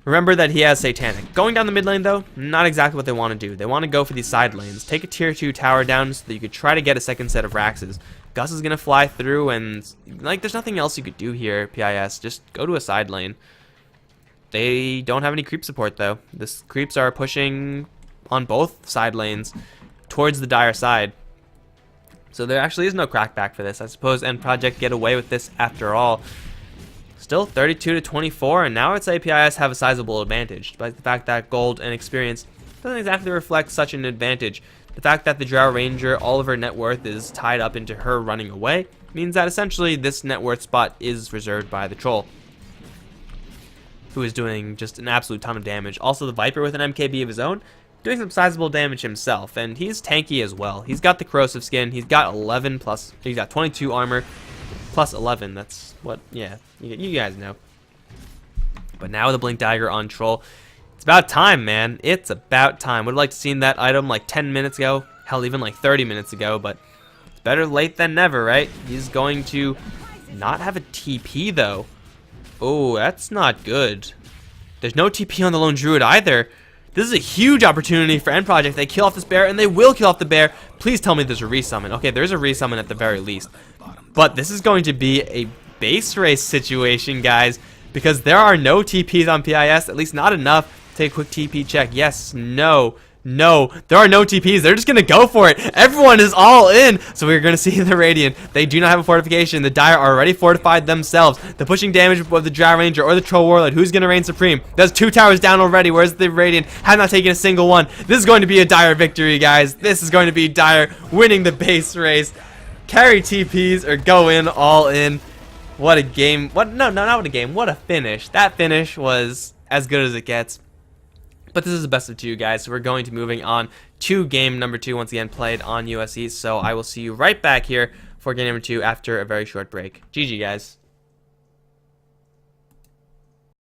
Remember that he has Satanic. Going down the mid lane, though, not exactly what they want to do. They want to go for these side lanes. Take a tier 2 tower down so that you could try to get a second set of Raxes. Gus is going to fly through, and, like, there's nothing else you could do here, PIS. Just go to a side lane. They don't have any creep support, though. The creeps are pushing on both side lanes towards the Dire side. So there actually is no crackback for this. I suppose Newproject get away with this after all. Still 32-24, and now I'd say PIS have a sizable advantage, despite the fact that gold and experience doesn't exactly reflect such an advantage. The fact that the Drow Ranger, all of her net worth is tied up into her running away, means that essentially this net worth spot is reserved by the Troll, who is doing just an absolute ton of damage. Also, the Viper with an MKB of his own, doing some sizable damage himself, and he's tanky as well. He's got the corrosive skin, he's got 11 plus, he's got 22 armor, plus 11, that's what, yeah, you guys know. But now with a Blink Dagger on Troll, it's about time, man. It's about time. Would have liked to seen that item like 10 minutes ago, hell, even like 30 minutes ago, but it's better late than never, right? He's going to not have a TP, though. Oh, that's not good. There's no TP on the Lone Druid either. This is a huge opportunity for Newproject. They kill off this bear, and they will kill off the bear. Please tell me there's a resummon. Okay, there's a resummon at the very least. But this is going to be a base race situation, guys, because there are no TPs on PIS, at least not enough. Take a quick TP check. Yes, no, there are no TPs. They're just going to go for it. Everyone is all in. So we're going to see the Radiant. They do not have a fortification. The Dire are already fortified themselves. The pushing damage of the Drow Ranger or the Troll Warlord. Who's going to reign supreme? There's 2 towers down already. Where's the Radiant? Have not taken a single one. This is going to be a Dire victory, guys. This is going to be Dire winning the base race. Carry TPs or go in all in. What a game. No, not what a game. What a finish. That finish was as good as it gets. But this is the best of 2, guys, so we're going to moving on to game number 2, once again played on USC. So I will see you right back here for game number 2 after a very short break. GG, guys.